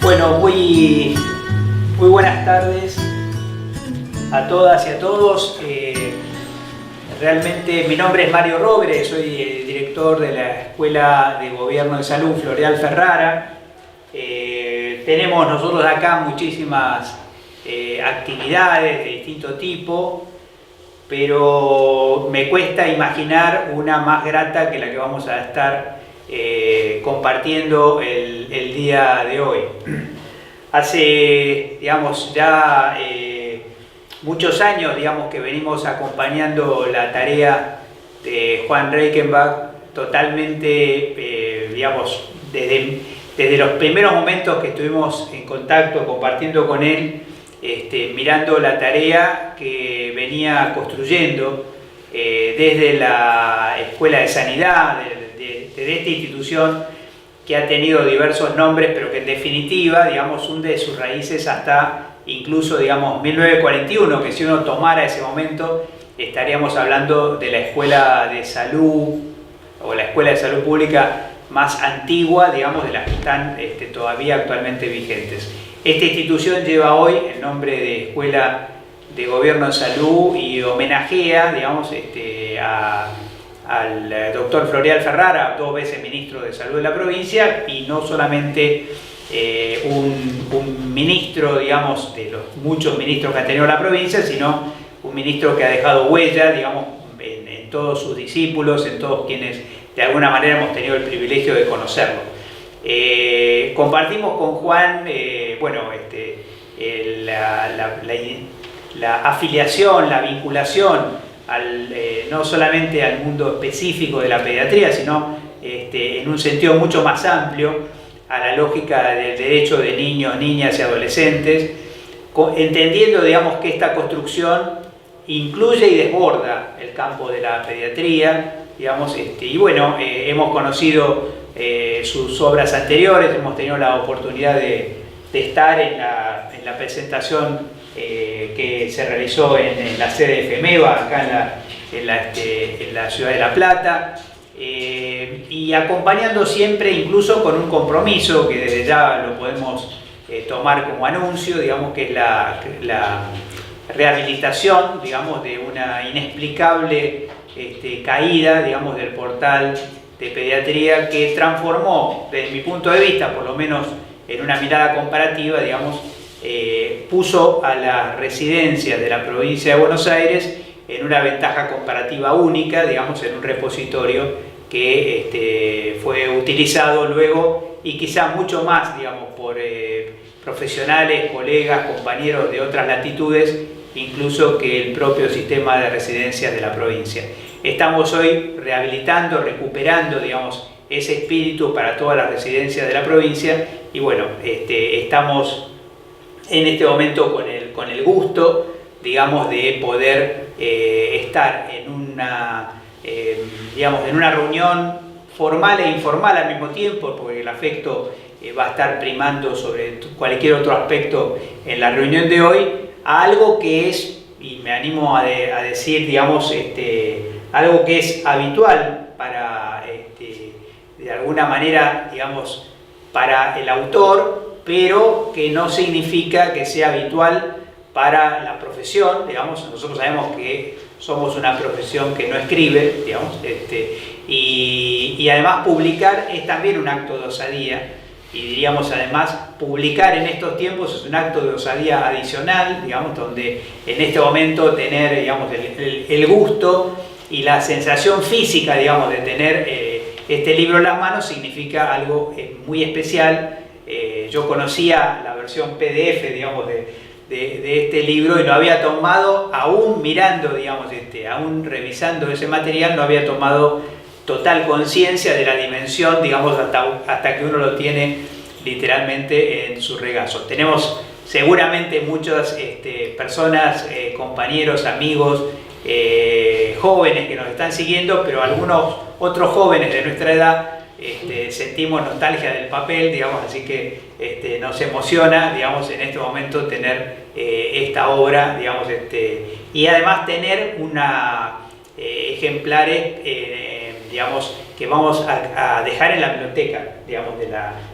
Bueno, muy buenas tardes a todas y a todos. Realmente mi nombre es Mario Rogre, soy el director de la Escuela de Gobierno de Salud Floreal Ferrara. Tenemos nosotros acá muchísimas actividades de distinto tipo, pero me cuesta imaginar una más grata que la que vamos a estar compartiendo el día de hoy. Hace, digamos, ya muchos años, digamos, que venimos acompañando la tarea de Juan Reichenbach totalmente, digamos, desde los primeros momentos que estuvimos en contacto, compartiendo con él, mirando la tarea que venía construyendo desde la Escuela de Sanidad, desde esta institución que ha tenido diversos nombres, pero que en definitiva, digamos, hunde sus raíces hasta incluso, digamos, 1941, que si uno tomara ese momento, estaríamos hablando de la Escuela de Salud, o la Escuela de Salud Pública más antigua, digamos, de las que están todavía actualmente vigentes. Esta institución lleva hoy el nombre de Escuela de Gobierno de Salud y homenajea, digamos, al doctor Floreal Ferrara, 2 veces ministro de Salud de la provincia, y no solamente un ministro, digamos, de los muchos ministros que ha tenido la provincia, sino un ministro que ha dejado huella, digamos, en todos sus discípulos, en todos quienes de alguna manera hemos tenido el privilegio de conocerlo. Compartimos con Juan, bueno, la afiliación, la vinculación no solamente al mundo específico de la pediatría, sino en un sentido mucho más amplio, a la lógica del derecho de niños, niñas y adolescentes, entendiendo, digamos, que esta construcción incluye y desborda el campo de la pediatría, digamos, y bueno, hemos conocido sus obras anteriores, hemos tenido la oportunidad de estar en la presentación que se realizó en la sede de FEMEVA, acá en la ciudad de La Plata, y acompañando siempre, incluso con un compromiso que desde ya lo podemos tomar como anuncio, digamos, que es la rehabilitación, digamos, de una inexplicable caída, digamos, del portal de pediatría, que transformó, desde mi punto de vista, por lo menos en una mirada comparativa, digamos, puso a las residencias de la provincia de Buenos Aires en una ventaja comparativa única, digamos, en un repositorio que fue utilizado luego y quizá mucho más, digamos, por profesionales, colegas, compañeros de otras latitudes, incluso que el propio sistema de residencias de la provincia. Estamos hoy rehabilitando, recuperando, digamos, ese espíritu para todas las residencias de la provincia, y bueno, estamos en este momento con el gusto, digamos, de poder estar en una reunión formal e informal al mismo tiempo, porque el afecto va a estar primando sobre cualquier otro aspecto en la reunión de hoy, a algo que es, y me animo a decir, digamos, algo que es habitual para, de alguna manera, digamos, para el autor, pero que no significa que sea habitual para la profesión. Digamos, nosotros sabemos que somos una profesión que no escribe, digamos, y además publicar es también un acto de osadía, y diríamos además publicar en estos tiempos es un acto de osadía adicional, digamos, donde en este momento tener, digamos, el gusto y la sensación física, digamos, de tener este libro en las manos significa algo muy especial. Yo conocía la versión PDF, digamos, de este libro, y no había tomado, aún mirando, digamos, aún revisando ese material, no había tomado total conciencia de la dimensión, digamos, hasta que uno lo tiene literalmente en su regazo. Tenemos seguramente muchas personas, compañeros, amigos, jóvenes que nos están siguiendo, pero algunos otros jóvenes de nuestra edad sentimos nostalgia del papel, digamos, así que nos emociona, digamos, en este momento tener esta obra, digamos, y además tener ejemplares, digamos, que vamos a dejar en la biblioteca, digamos,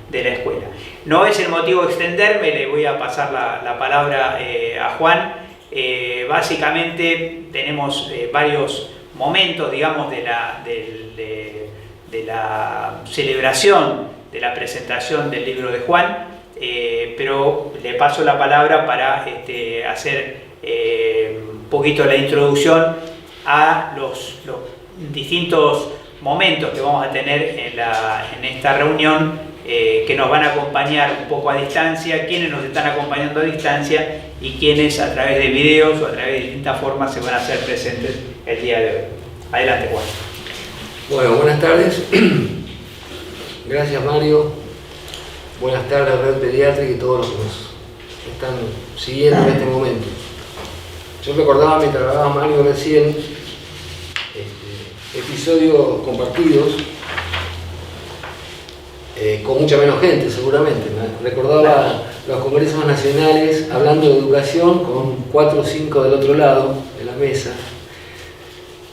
de la escuela. No es el motivo de extenderme, le voy a pasar la palabra a Juan. Básicamente tenemos varios momentos, digamos, de la celebración de la presentación del libro de Juan, pero le paso la palabra para hacer un poquito la introducción a los distintos momentos que vamos a tener en esta reunión, que nos van a acompañar un poco a distancia, quienes nos están acompañando a distancia y quienes a través de videos o a través de distintas formas se van a hacer presentes el día de hoy. Adelante, Juan. Bueno, buenas tardes. Gracias, Mario. Buenas tardes a Red Pediátrica y todos los que nos están siguiendo en este momento. Yo recordaba mientras hablaba Mario recién episodios compartidos con mucha menos gente, seguramente. Me recordaba los congresos nacionales hablando de educación con 4 o 5 del otro lado de la mesa.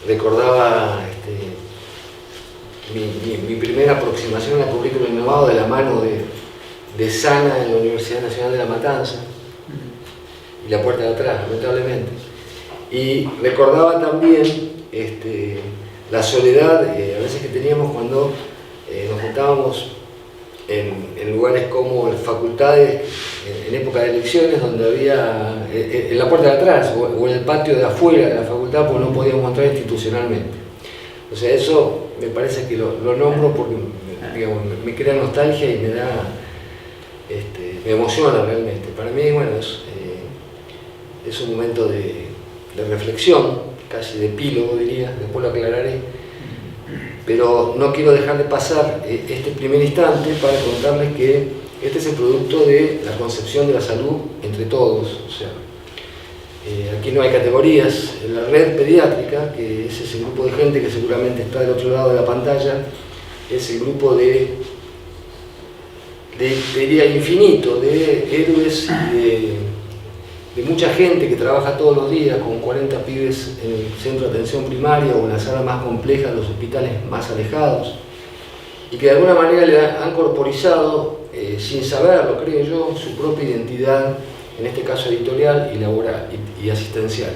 Recordaba mi primera aproximación al currículo innovado de la mano de Sana en la Universidad Nacional de La Matanza y la puerta de atrás, lamentablemente. Y recordaba también la soledad a veces que teníamos cuando nos juntábamos en lugares como facultades en época de elecciones, donde había en la puerta de atrás o en el patio de afuera de la facultad, porque no podíamos entrar institucionalmente. O sea, eso me parece que lo nombro porque digamos, me crea nostalgia y me emociona realmente. Para mí, bueno, es un momento de reflexión, casi de epílogo diría, después lo aclararé. Pero no quiero dejar de pasar este primer instante para contarles que este es el producto de la concepción de la salud entre todos. O sea, aquí no hay categorías. La red pediátrica, que es ese grupo de gente que seguramente está del otro lado de la pantalla, es el grupo diría infinito, de héroes de mucha gente que trabaja todos los días con 40 pibes en el centro de atención primaria o en la sala más compleja de los hospitales más alejados, y que de alguna manera le han corporizado, sin saberlo, creo yo, su propia identidad, en este caso editorial y laboral y asistencial.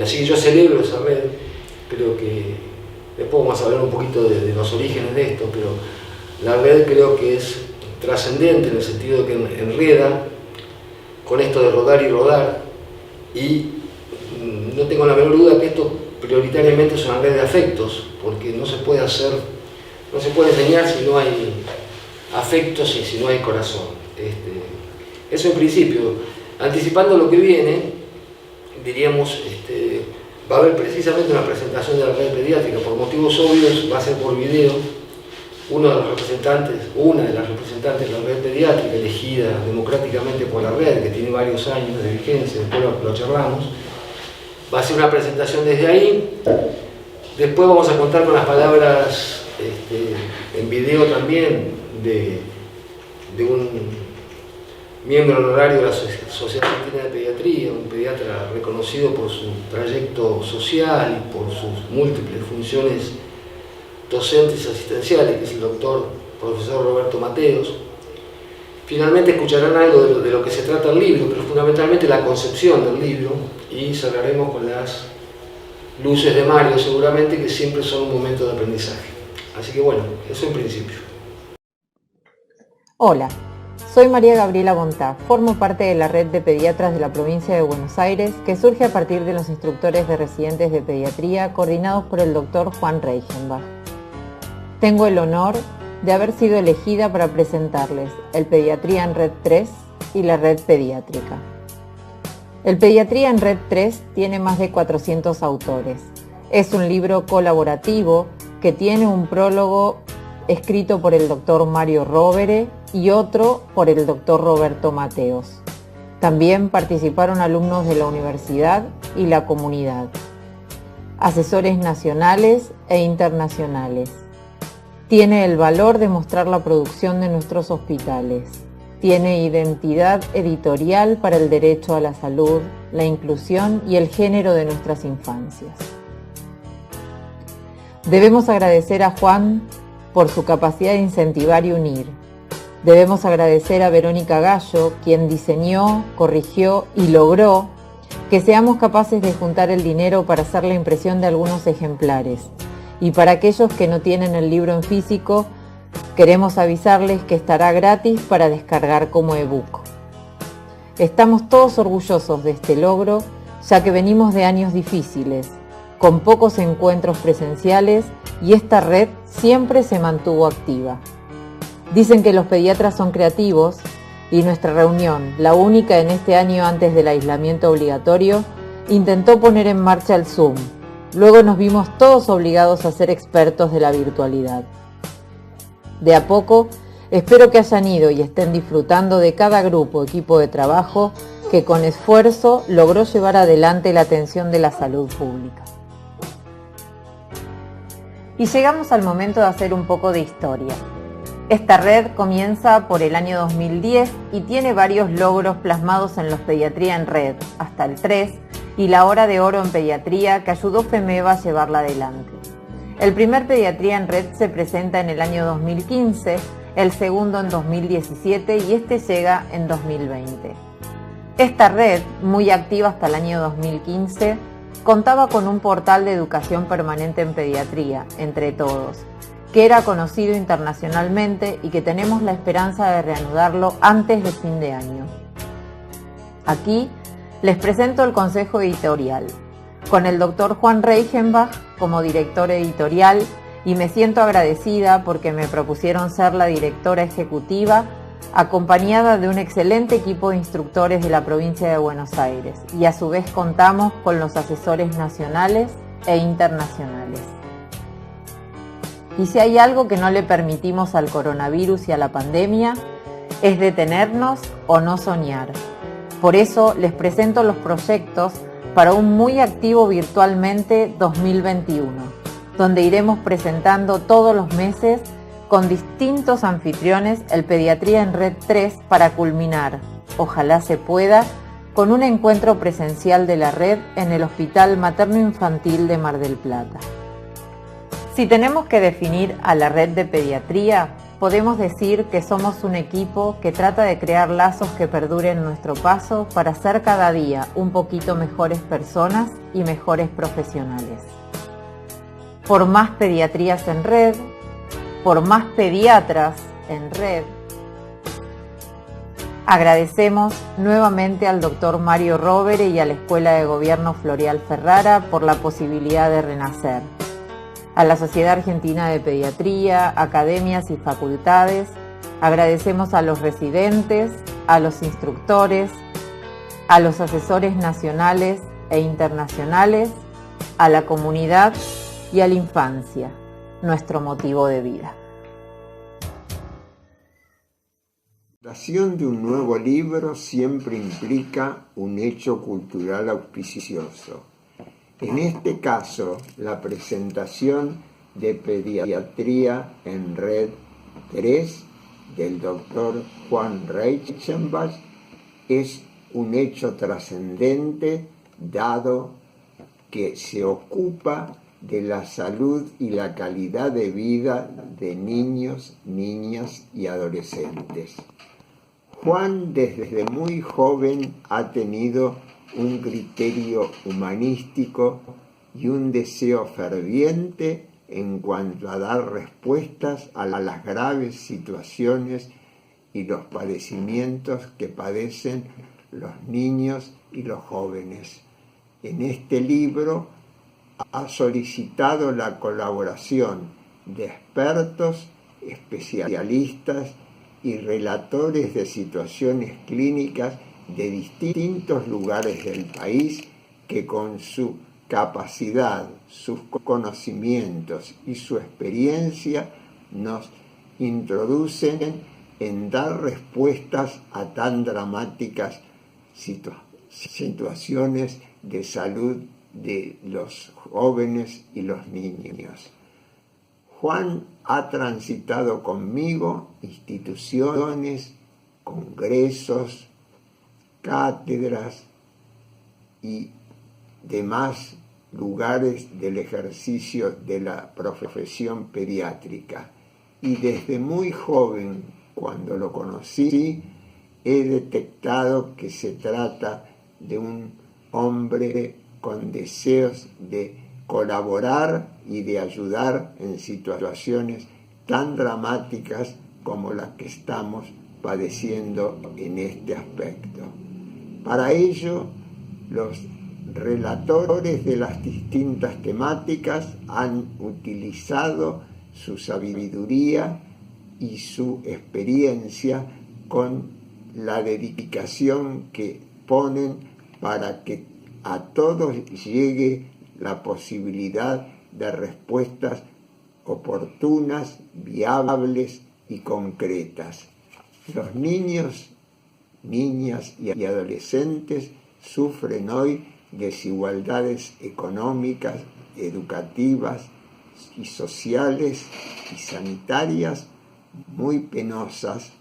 Así que yo celebro esa red. Creo que después vamos a hablar un poquito de los orígenes de esto, pero la red creo que es trascendente en el sentido de que enreda con esto de rodar y rodar, y no tengo la menor duda que esto prioritariamente es una red de afectos, porque no se puede enseñar si no hay afectos y si no hay corazón. Eso en principio. Anticipando lo que viene, diríamos, va a haber precisamente una presentación de la red pediátrica, por motivos obvios va a ser por video. Una de las representantes de la red pediátrica, elegida democráticamente por la red, que tiene varios años de vigencia, después lo charlamos, va a hacer una presentación desde ahí. Después vamos a contar con las palabras en video también de un miembro honorario de la Sociedad Argentina de Pediatría, un pediatra reconocido por su trayecto social y por sus múltiples funciones docentes asistenciales, que es el profesor Roberto Mateos. Finalmente escucharán algo de lo que se trata el libro, pero fundamentalmente la concepción del libro, y cerraremos con las luces de Mario, seguramente, que siempre son un momento de aprendizaje. Así que bueno, eso en principio. Hola, soy María Gabriela Bontá, formo parte de la red de pediatras de la provincia de Buenos Aires, que surge a partir de los instructores de residentes de pediatría coordinados por el Dr. Juan Reichenbach. Tengo el honor de haber sido elegida para presentarles el Pediatría en Red 3 y la Red Pediátrica. El Pediatría en Red 3 tiene más de 400 autores. Es un libro colaborativo que tiene un prólogo escrito por el Dr. Mario Rovere y otro por el Dr. Roberto Mateos. También participaron alumnos de la universidad y la comunidad, asesores nacionales e internacionales. Tiene el valor de mostrar la producción de nuestros hospitales. Tiene identidad editorial para el derecho a la salud, la inclusión y el género de nuestras infancias. Debemos agradecer a Juan por su capacidad de incentivar y unir, Debemos agradecer a Verónica Gallo, quien diseñó, corrigió y logró que seamos capaces de juntar el dinero para hacer la impresión de algunos ejemplares. Y para aquellos que no tienen el libro en físico, queremos avisarles que estará gratis para descargar como ebook. Estamos todos orgullosos de este logro, ya que venimos de años difíciles, con pocos encuentros presenciales, y esta red siempre se mantuvo activa. Dicen que los pediatras son creativos, y nuestra reunión, la única en este año antes del aislamiento obligatorio, intentó poner en marcha el Zoom. Luego nos vimos todos obligados a ser expertos de la virtualidad. De a poco, espero que hayan ido y estén disfrutando de cada grupo o equipo de trabajo que con esfuerzo logró llevar adelante la atención de la salud pública. Y llegamos al momento de hacer un poco de historia. Esta red comienza por el año 2010 y tiene varios logros plasmados en los Pediatría en Red, hasta el 3, y la Hora de Oro en Pediatría, que ayudó FEMEVA a llevarla adelante. El primer Pediatría en Red se presenta en el año 2015, el segundo en 2017 y este llega en 2020. Esta red, muy activa hasta el año 2015, contaba con un portal de educación permanente en pediatría, Entre Todos, que era conocido internacionalmente y que tenemos la esperanza de reanudarlo antes de fin de año. Aquí les presento el consejo editorial, con el Dr. Juan Reichenbach como director editorial, y me siento agradecida porque me propusieron ser la directora ejecutiva, acompañada de un excelente equipo de instructores de la provincia de Buenos Aires, y a su vez contamos con los asesores nacionales e internacionales. Y si hay algo que no le permitimos al coronavirus y a la pandemia, es detenernos o no soñar. Por eso les presento los proyectos para un muy activo virtualmente 2021, donde iremos presentando todos los meses con distintos anfitriones el Pediatría en Red 3 para culminar, ojalá se pueda, con un encuentro presencial de la red en el Hospital Materno Infantil de Mar del Plata. Si tenemos que definir a la red de pediatría, podemos decir que somos un equipo que trata de crear lazos que perduren nuestro paso para ser cada día un poquito mejores personas y mejores profesionales. Por más pediatrías en red, por más pediatras en red, agradecemos nuevamente al Dr. Mario Rovere y a la Escuela de Gobierno Floreal Ferrara por la posibilidad de renacer. A la Sociedad Argentina de Pediatría, academias y facultades, agradecemos a los residentes, a los instructores, a los asesores nacionales e internacionales, a la comunidad y a la infancia, nuestro motivo de vida. La creación de un nuevo libro siempre implica un hecho cultural auspicioso. En este caso, la presentación de Pediatría en Red 3 del Dr. Juan Reichenbach es un hecho trascendente, dado que se ocupa de la salud y la calidad de vida de niños, niñas y adolescentes. Juan desde muy joven ha tenido un criterio humanístico y un deseo ferviente en cuanto a dar respuestas a las graves situaciones y los padecimientos que padecen los niños y los jóvenes. En este libro ha solicitado la colaboración de expertos, especialistas y relatores de situaciones clínicas de distintos lugares del país que con su capacidad, sus conocimientos y su experiencia nos introducen en dar respuestas a tan dramáticas situaciones de salud de los jóvenes y los niños. Juan ha transitado conmigo instituciones, congresos, cátedras y demás lugares del ejercicio de la profesión pediátrica, y desde muy joven, cuando lo conocí he detectado que se trata de un hombre con deseos de colaborar y de ayudar en situaciones tan dramáticas como las que estamos padeciendo en este aspecto. Para ello, los relatores de las distintas temáticas han utilizado su sabiduría y su experiencia con la dedicación que ponen para que a todos llegue la posibilidad de respuestas oportunas, viables y concretas. Los niños, niñas y adolescentes sufren hoy desigualdades económicas, educativas y sociales y sanitarias muy penosas,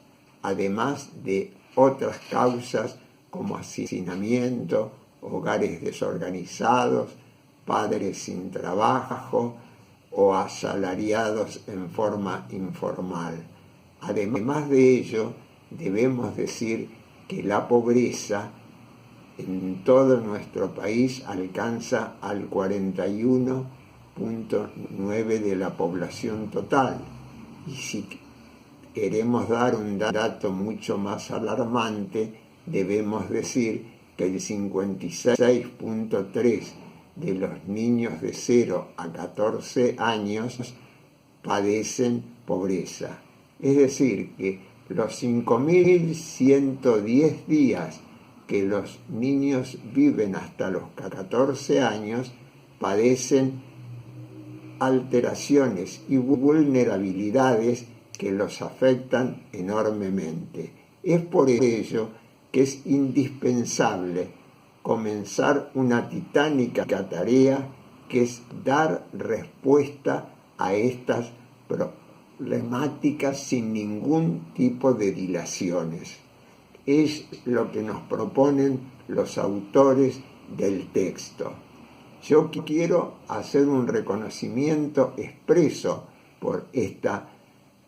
además de otras causas como hacinamiento, hogares desorganizados, padres sin trabajo o asalariados en forma informal. Además de ello, debemos decir que la pobreza en todo nuestro país alcanza al 41.9% de la población total. Y si queremos dar un dato mucho más alarmante, debemos decir que el 56.3% de los niños de 0 a 14 años padecen pobreza. Es decir, que los 5.110 días que los niños viven hasta los 14 años padecen alteraciones y vulnerabilidades que los afectan enormemente. Es por ello que es indispensable comenzar una titánica tarea que es dar respuesta a estas problemáticas sin ningún tipo de dilaciones. Es lo que nos proponen los autores del texto. Yo quiero hacer un reconocimiento expreso por esta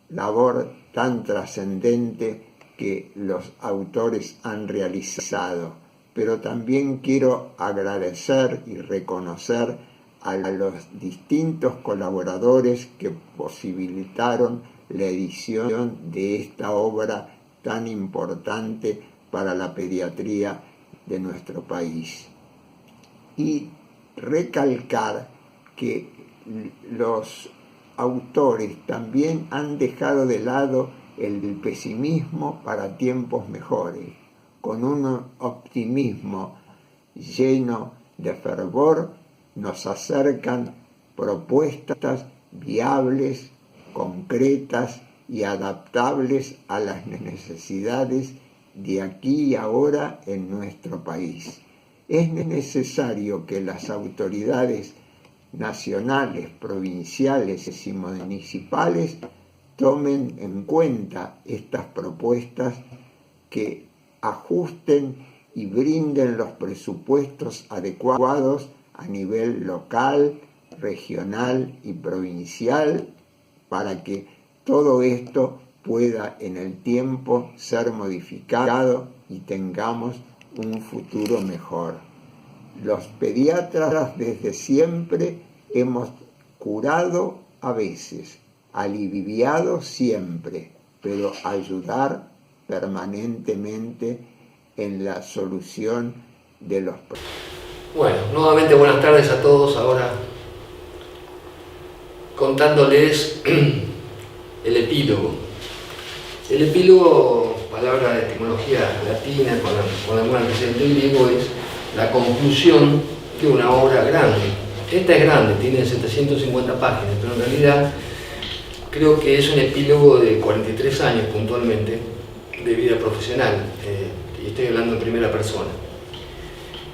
labor tan trascendente que los autores han realizado, pero también quiero agradecer y reconocer a los distintos colaboradores que posibilitaron la edición de esta obra tan importante para la pediatría de nuestro país. Y recalcar que los autores también han dejado de lado el pesimismo para tiempos mejores, con un optimismo lleno de fervor nos acercan propuestas viables, concretas y adaptables a las necesidades de aquí y ahora en nuestro país. Es necesario que las autoridades nacionales, provinciales y municipales tomen en cuenta estas propuestas, que ajusten y brinden los presupuestos adecuados a nivel local, regional y provincial para que todo esto pueda en el tiempo ser modificado y tengamos un futuro mejor. Los pediatras desde siempre hemos curado a veces, aliviado siempre, pero ayudar permanentemente en la solución de los problemas. Bueno, nuevamente buenas tardes a todos. Ahora contándoles el epílogo. El epílogo, palabra de etimología latina con algún antecedente griego, es la conclusión de una obra grande. Esta es grande, tiene 750 páginas, pero en realidad creo que es un epílogo de 43 años puntualmente de vida profesional, y estoy hablando en primera persona.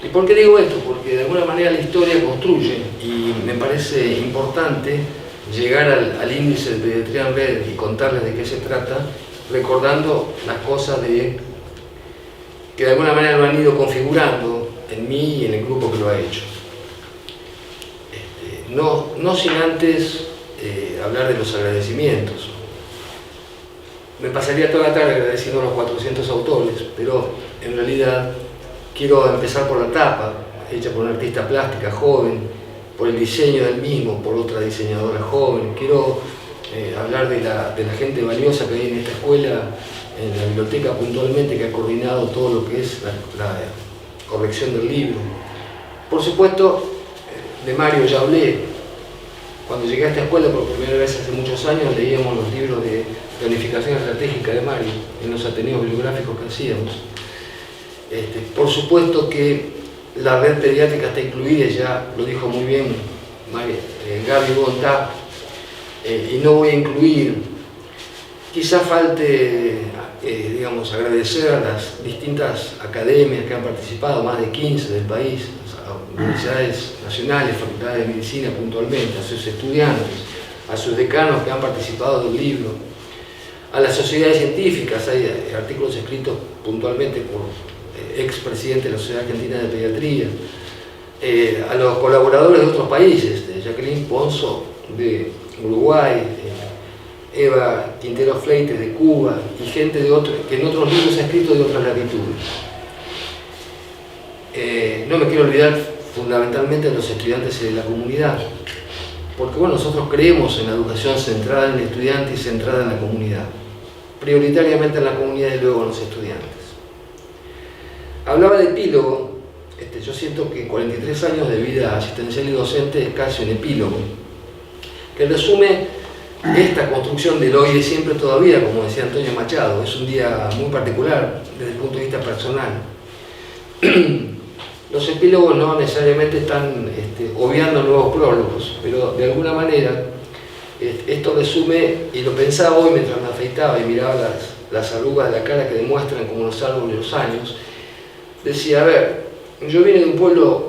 ¿Y por qué digo esto? Porque de alguna manera la historia construye, y me parece importante llegar al índice de Pediatría en Red y contarles de qué se trata, recordando las cosas que de alguna manera lo han ido configurando en mí y en el grupo que lo ha hecho. No sin antes hablar de los agradecimientos. Me pasaría toda la tarde agradeciendo a los 400 autores, pero en realidad quiero empezar por la tapa, hecha por una artista plástica joven, por el diseño del mismo, por otra diseñadora joven. Quiero hablar de la gente valiosa que hay en esta escuela, en la biblioteca puntualmente, que ha coordinado todo lo que es la corrección del libro. Por supuesto, de Mario ya hablé. Cuando llegué a esta escuela por primera vez hace muchos años, leíamos los libros de planificación estratégica de Mario en los ateneos bibliográficos que hacíamos. Por supuesto que la red pediátrica está incluida, ya lo dijo muy bien Gaby Bontá, y no voy a incluir. Quizá falte, digamos, agradecer a las distintas academias que han participado, más de 15 del país, a universidades nacionales, facultades de medicina puntualmente, a sus estudiantes, a sus decanos que han participado del libro, a las sociedades científicas. Hay artículos escritos puntualmente por expresidente de la Sociedad Argentina de Pediatría, a los colaboradores de otros países, de Jacqueline Ponzo de Uruguay, Eva Quintero Fleites de Cuba, y gente que en otros libros ha escrito de otras latitudes. No me quiero olvidar fundamentalmente de los estudiantes y de la comunidad, porque bueno, nosotros creemos en la educación centrada en el estudiante y centrada en la comunidad, prioritariamente en la comunidad y luego en los estudiantes. Hablaba de epílogo. Yo siento que 43 años de vida asistencial y docente es casi un epílogo, que resume esta construcción del hoy y siempre todavía, como decía Antonio Machado. Es un día muy particular desde el punto de vista personal. Los epílogos no necesariamente están obviando nuevos prólogos, pero de alguna manera esto resume, y lo pensaba hoy mientras me afeitaba y miraba las arrugas de la cara que demuestran como los árboles los años. Decía, a ver, yo vine de un pueblo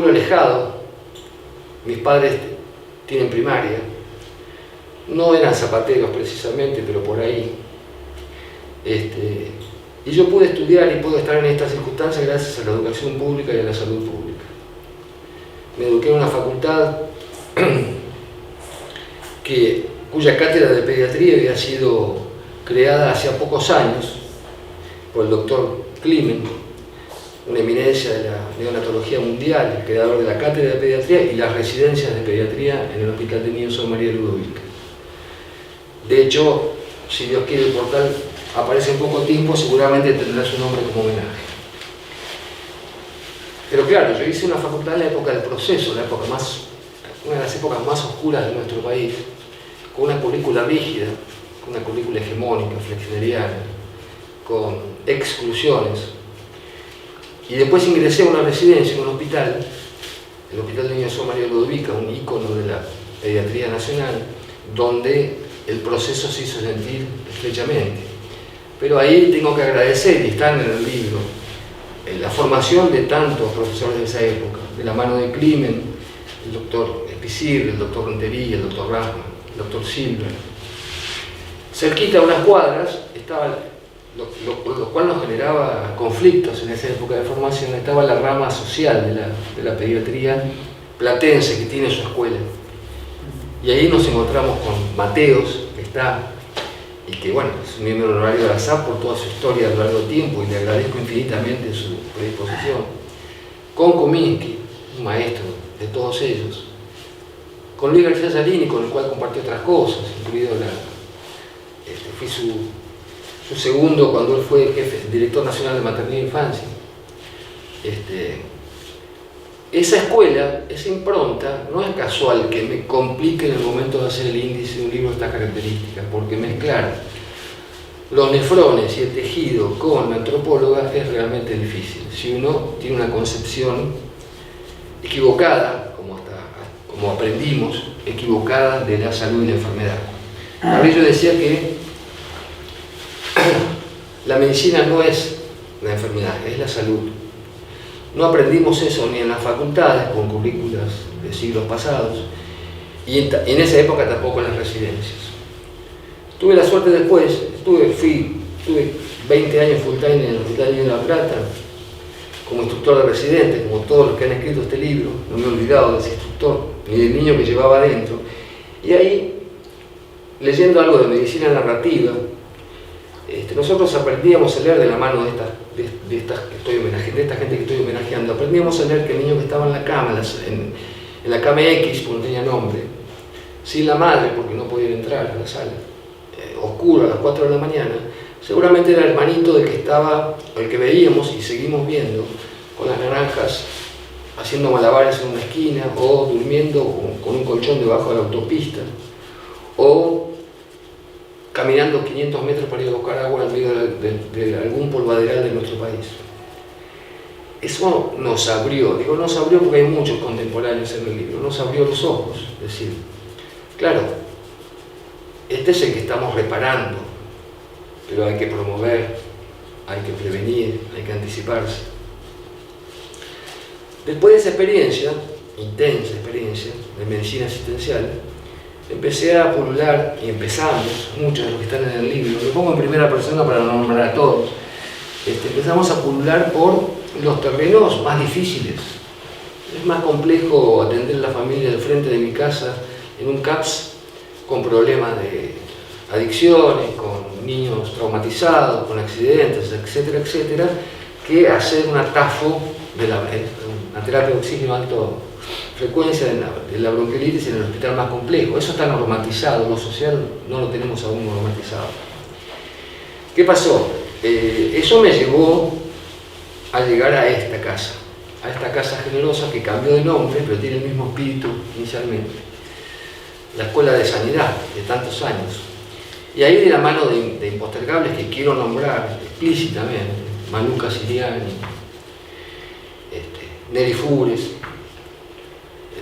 alejado, mis padres tienen primaria, no eran zapateros precisamente, pero por ahí. Y yo pude estudiar y pude estar en estas circunstancias gracias a la educación pública y a la salud pública. Me eduqué en una facultad cuya cátedra de pediatría había sido creada hace pocos años por el doctor Klimen, una eminencia de la neonatología mundial, el creador de la cátedra de pediatría y las residencias de pediatría en el Hospital de Niños Sor María Ludovica. De hecho, si Dios quiere, el portal aparece en poco tiempo, seguramente tendrá su nombre como homenaje. Pero claro, yo hice una facultad en la época del proceso, una de las épocas más oscuras de nuestro país, con una currícula rígida, con una currícula hegemónica, flexneriana, con exclusiones. Y después ingresé a una residencia, en un hospital, el Hospital de Niños Sor María Ludovica, un ícono de la pediatría nacional, donde el proceso se hizo sentir estrechamente. Pero ahí tengo que agradecer, y están en el libro, la formación de tantos profesores de esa época, de la mano de Klimen, el doctor Espicir, el doctor Rentería, el doctor Rasman, el doctor Silver. Cerquita a unas cuadras estaba, lo cual nos generaba conflictos en esa época de formación, estaba la rama social de la pediatría platense, que tiene su escuela. Y ahí nos encontramos con Mateos, que está, y que bueno, es un miembro honorario de la SAP por toda su historia a lo largo del tiempo, y le agradezco infinitamente su predisposición. Con Kominsky, un maestro de todos ellos. Con Luis García Salini, con el cual compartí otras cosas, incluido fui su segundo cuando él fue director nacional de maternidad e infancia. Esa escuela, esa impronta, no es casual que me complique en el momento de hacer el índice de un libro de estas características, porque mezclar los nefrones y el tejido con la antropóloga es realmente difícil. Si uno tiene una concepción equivocada, como aprendimos, equivocada de la salud y la enfermedad. Carrillo decía que la medicina no es la enfermedad, es la salud. No aprendimos eso ni en las facultades, con currículas de siglos pasados, y en esa época tampoco en las residencias. Tuve la suerte después, tuve 20 años full time en el Hospital de La Plata, como instructor de residentes, como todos los que han escrito este libro. No me he olvidado de ese instructor, ni del niño que llevaba adentro. Y ahí leyendo algo de medicina narrativa, nosotros aprendíamos a leer de la mano de esta gente que estoy homenajeando. Aprendíamos a leer que el niño que estaba en la cama, en la cama X, porque no tenía nombre, sin la madre, porque no podía entrar a la sala, oscuro a las 4 de la mañana, seguramente era el hermanito del que estaba, el que veíamos y seguimos viendo, con las naranjas, haciendo malabares en una esquina, o durmiendo con un colchón debajo de la autopista, o caminando 500 metros para ir a buscar agua en medio de algún polvaderal de nuestro país. Eso nos abrió, digo nos abrió porque hay muchos contemporáneos en el libro, nos abrió los ojos, es decir, claro, este es el que estamos reparando, pero hay que promover, hay que prevenir, hay que anticiparse. Después de esa experiencia, intensa experiencia de medicina asistencial, empecé a pulular, y empezamos, muchos de los que están en el libro, lo pongo en primera persona para no nombrar a todos, empezamos a pulular por los terrenos más difíciles. Es más complejo atender a la familia del frente de mi casa en un CAPS con problemas de adicciones, con niños traumatizados, con accidentes, etcétera, etcétera, que hacer un atafo de una terapia de oxígeno alta frecuencia de la bronquiolitis en el hospital más complejo. Eso está normatizado, lo social no lo tenemos aún normatizado. ¿Qué pasó? Eso me llevó a llegar a esta casa generosa que cambió de nombre, pero tiene el mismo espíritu inicialmente. La Escuela de Sanidad, de tantos años. Y ahí de la mano de impostergables que quiero nombrar explícitamente, Manuca Siriani, Neri Fures,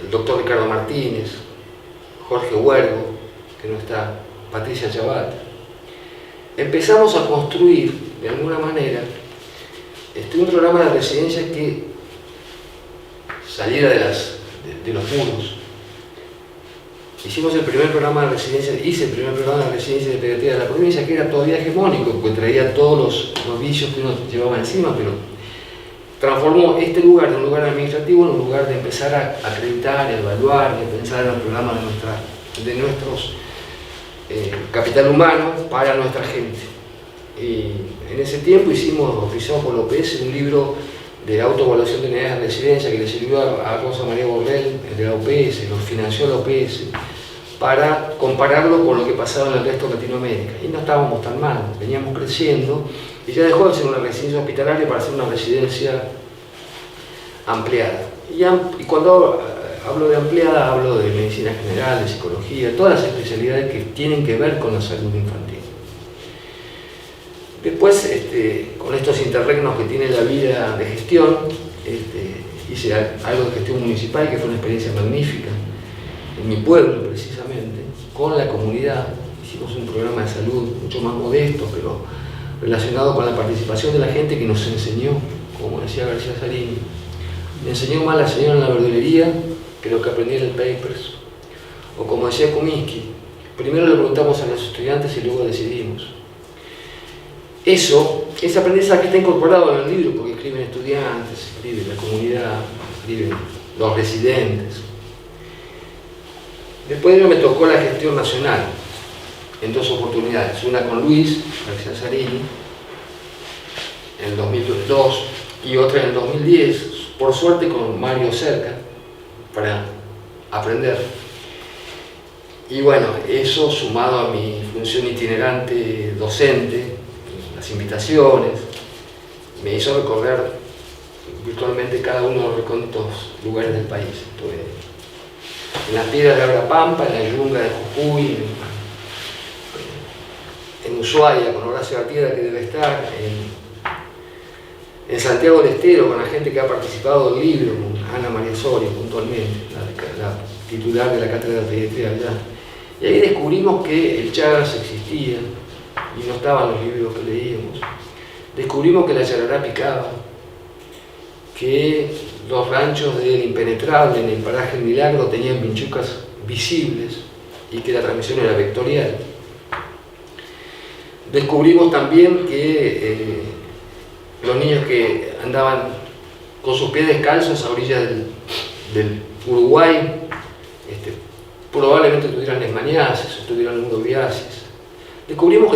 el doctor Ricardo Martínez, Jorge Huergo, que no está, Patricia Chabat, empezamos a construir, de alguna manera, un programa de residencia que saliera de los muros. Hicimos el primer programa de residencia, hice el primer programa de residencia de pediatría de la provincia, que era todavía hegemónico, porque traía todos los vicios que uno llevaba encima, pero transformó este lugar de un lugar administrativo en un lugar de empezar a acreditar, a evaluar, de pensar en los programas de nuestros capital humano para nuestra gente. Y en ese tiempo hicimos, oficiamos por la OPS, un libro de autoevaluación de unidades de residencia que le sirvió a Rosa María Borrell, de la OPS, lo financió la OPS, para compararlo con lo que pasaba en el resto de Latinoamérica. Y no estábamos tan mal, veníamos creciendo, y ya dejó de ser una residencia hospitalaria para ser una residencia ampliada. Y cuando hablo de ampliada, hablo de medicina general, de psicología, todas las especialidades que tienen que ver con la salud infantil. Después, con estos interregnos que tiene la vida de gestión, hice algo de gestión municipal que fue una experiencia magnífica, en mi pueblo precisamente, con la comunidad. Hicimos un programa de salud mucho más modesto, pero relacionado con la participación de la gente que nos enseñó, como decía García Zarini. Me enseñó más la señora en la verdulería que lo que aprendí en el Papers. O como decía Kuminski, primero le preguntamos a los estudiantes y luego decidimos. Ese aprendizaje está incorporado en el libro porque escriben estudiantes, escribe la comunidad, escriben los residentes. Después me tocó la gestión nacional en dos oportunidades, una con Luis García Zarini en el 2002 y otra en el 2010, por suerte con Mario cerca, para aprender. Y bueno, eso sumado a mi función itinerante docente, las invitaciones, me hizo recorrer virtualmente cada uno de los recónditos lugares del país. Estuve en las piedras de Abrapampa, en la yunga de Jujuy, en Ushuaia con Horacio Artieda, que debe estar, en Santiago del Estero con la gente que ha participado del libro, con Ana María Soria puntualmente, la titular de la cátedra de pediatría allá. Y ahí descubrimos que el Chagas existía y no estaban los libros que leíamos. Descubrimos que la yarará picaba, que los ranchos del Impenetrable en el paraje El Milagro tenían vinchucas visibles y que la transmisión era vectorial. Descubrimos también que los niños que andaban con sus pies descalzos a orillas del Uruguay, probablemente tuvieran leishmaniasis o tuvieran neurobiasis. Descubrimos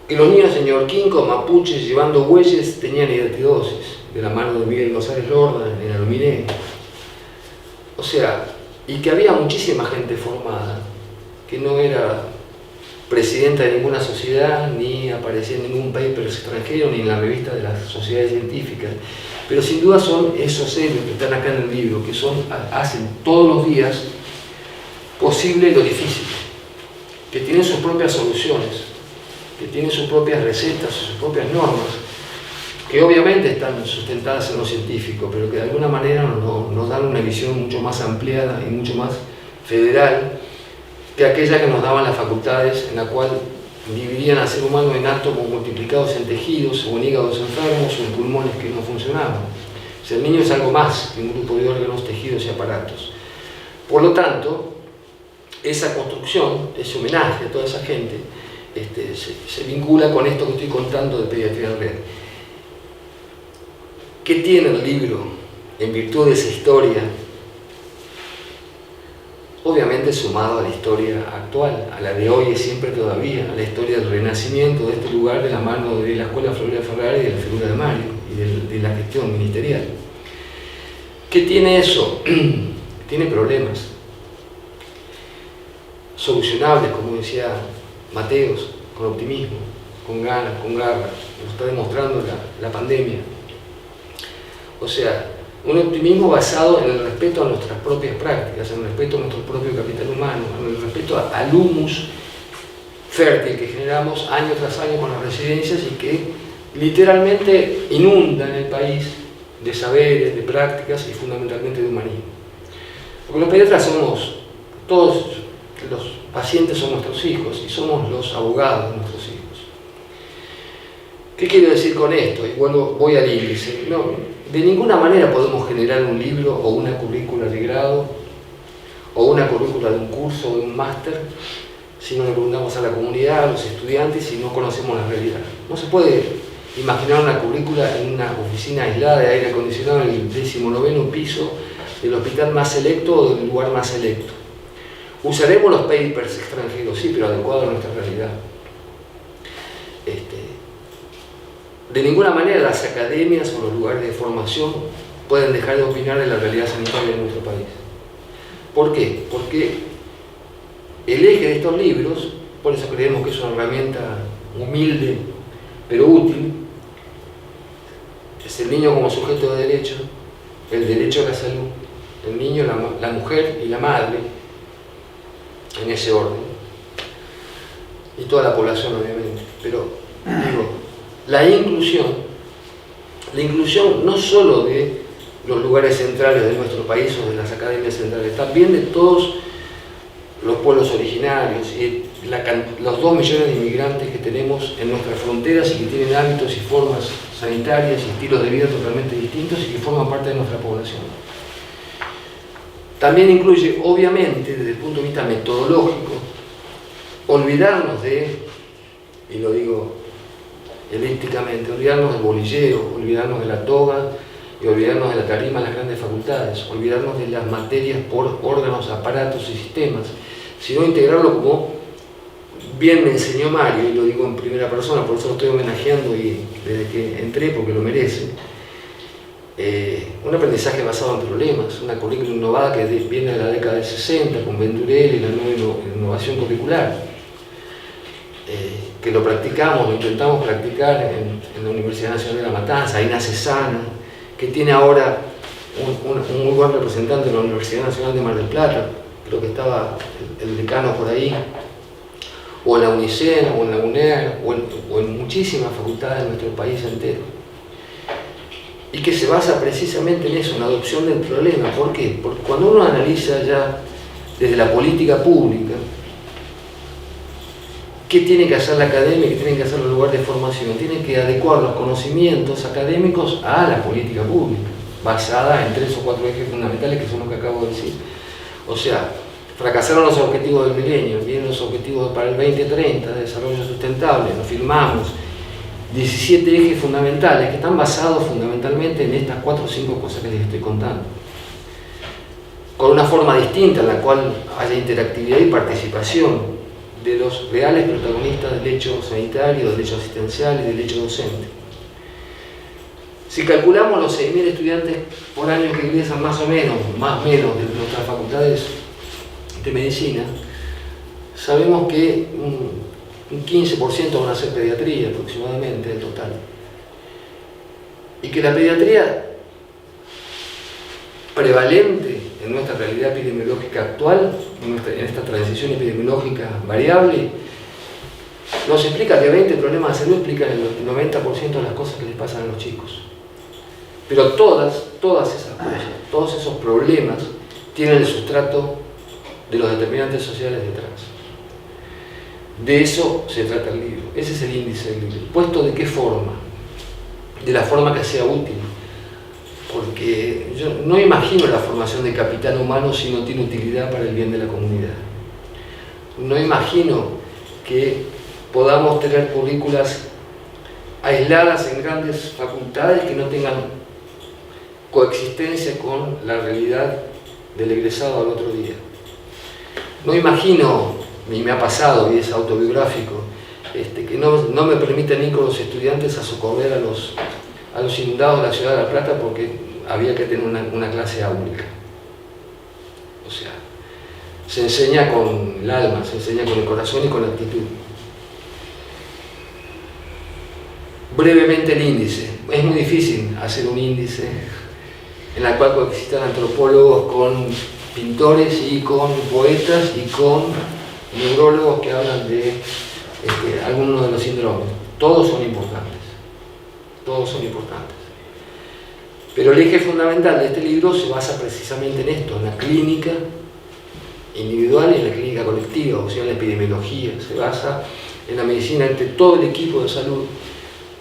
que los niños en Ñorquinco, mapuches, llevando bueyes, tenían hidatidosis, de la mano de Miguel González Lorda en Aluminé. O sea, y que había muchísima gente formada, que no era presidenta de ninguna sociedad, ni aparecía en ningún paper extranjero, ni en la revista de las sociedades científicas, pero sin duda son esos héroes que están acá en el libro, que hacen todos los días posible lo difícil, que tienen sus propias soluciones, que tienen sus propias recetas, sus propias normas, que obviamente están sustentadas en lo científico, pero que de alguna manera nos dan una visión mucho más ampliada y mucho más federal que aquella que nos daban las facultades, en la cual dividían al ser humano en átomos multiplicados en tejidos, o en hígados enfermos, o en pulmones que no funcionaban. O sea, el niño es algo más que un grupo de órganos, tejidos y aparatos. Por lo tanto, esa construcción, ese homenaje a toda esa gente, se vincula con esto que estoy contando de Pediatría en Red. ¿Qué tiene el libro en virtud de esa historia? Obviamente sumado a la historia actual, a la de hoy y siempre todavía, a la historia del renacimiento de este lugar de la mano de la Escuela Florida Ferrari y de la figura de Mario y de la gestión ministerial. ¿Qué tiene eso? Tiene problemas solucionables, como decía Mateos, con optimismo, con ganas, con garra, lo está demostrando la pandemia. O sea, un optimismo basado en el respeto a nuestras propias prácticas, en el respeto a nuestro propio capital humano, en el respeto al humus fértil que generamos año tras año con las residencias y que literalmente inundan el país de saberes, de prácticas y fundamentalmente de humanismo. Porque los pediatras somos, todos los pacientes son nuestros hijos y somos los abogados de nuestros hijos. ¿Qué quiero decir con esto? Y voy al índice. No, de ninguna manera podemos generar un libro o una currícula de grado o una currícula de un curso o de un máster si no le preguntamos a la comunidad, a los estudiantes, y no conocemos la realidad. No se puede imaginar una currícula en una oficina aislada de aire acondicionado en el 19º piso del hospital más selecto o del lugar más selecto. Usaremos los papers extranjeros, sí, pero adecuados a nuestra realidad. De ninguna manera las academias o los lugares de formación pueden dejar de opinar de la realidad sanitaria de nuestro país. ¿Por qué? Porque el eje de estos libros, por eso creemos que es una herramienta humilde pero útil, es el niño como sujeto de derecho, el derecho a la salud, el niño, la mujer y la madre, en ese orden, y toda la población obviamente. Pero digo, la inclusión no solo de los lugares centrales de nuestro país o de las academias centrales, también de todos los pueblos originarios y los 2 millones de inmigrantes que tenemos en nuestras fronteras y que tienen hábitos y formas sanitarias y estilos de vida totalmente distintos y que forman parte de nuestra población. También incluye, obviamente, desde el punto de vista metodológico, olvidarnos y lo digo elípticamente, olvidarnos del bolillero, olvidarnos de la toga y olvidarnos de la tarima en las grandes facultades, olvidarnos de las materias por órganos, aparatos y sistemas, sino integrarlo como bien me enseñó Mario, y lo digo en primera persona, por eso lo estoy homenajeando y desde que entré porque lo merece. Un aprendizaje basado en problemas, una currícula innovada que viene de la década del 60 con Venturelli y la nueva innovación curricular. Que lo practicamos, lo intentamos practicar en la Universidad Nacional de La Matanza, Ina Cesana, que tiene ahora un muy buen representante en la Universidad Nacional de Mar del Plata, creo que estaba el decano por ahí, o en la UNICEN, o en la UNER, o en muchísimas facultades de nuestro país entero. Y que se basa precisamente en eso, en la adopción del problema. ¿Por qué? Porque cuando uno analiza ya desde la política pública, ¿qué tiene que hacer la academia? ¿Qué tienen que hacer los lugares de formación? Tienen que adecuar los conocimientos académicos a la política pública, basada en 3 o 4 ejes fundamentales que son los que acabo de decir. O sea, fracasaron los objetivos del milenio, vienen los objetivos para el 2030 de desarrollo sustentable, nos firmamos 17 ejes fundamentales que están basados fundamentalmente en estas 4 o 5 cosas que les estoy contando. con una forma distinta en la cual haya interactividad y participación de los reales protagonistas del hecho sanitario, del hecho asistencial y del hecho docente. Si calculamos los 6.000 estudiantes por año que ingresan más o menos de nuestras facultades de medicina, sabemos que un 15% van a ser pediatría aproximadamente del total. Y que la pediatría prevalente en nuestra realidad epidemiológica actual, en esta transición epidemiológica variable, nos explica que 20 problemas de salud explican el 90% de las cosas que les pasan a los chicos. Pero todas esas cosas, todos esos problemas tienen el sustrato de los determinantes sociales detrás. De eso se trata el libro. Ese es el índice del libro. ¿Puesto de qué forma? De la forma que sea útil. Porque yo no imagino la formación de capital humano si no tiene utilidad para el bien de la comunidad. No imagino que podamos tener currículas aisladas en grandes facultades que no tengan coexistencia con la realidad del egresado al otro día. No imagino, y me ha pasado y es autobiográfico, que no me permitan ir con los estudiantes a socorrer a los inundados de la ciudad de La Plata porque había que tener una clase áulica. O sea, se enseña con el alma, se enseña con el corazón y con la actitud. Brevemente el índice. Es muy difícil hacer un índice en el cual coexistan antropólogos con pintores y con poetas y con neurólogos que hablan de algunos de los síndromes. Todos son importantes. Todos son importantes. Pero el eje fundamental de este libro se basa precisamente en esto, en la clínica individual y en la clínica colectiva, o sea, en la epidemiología. Se basa en la medicina entre todo el equipo de salud.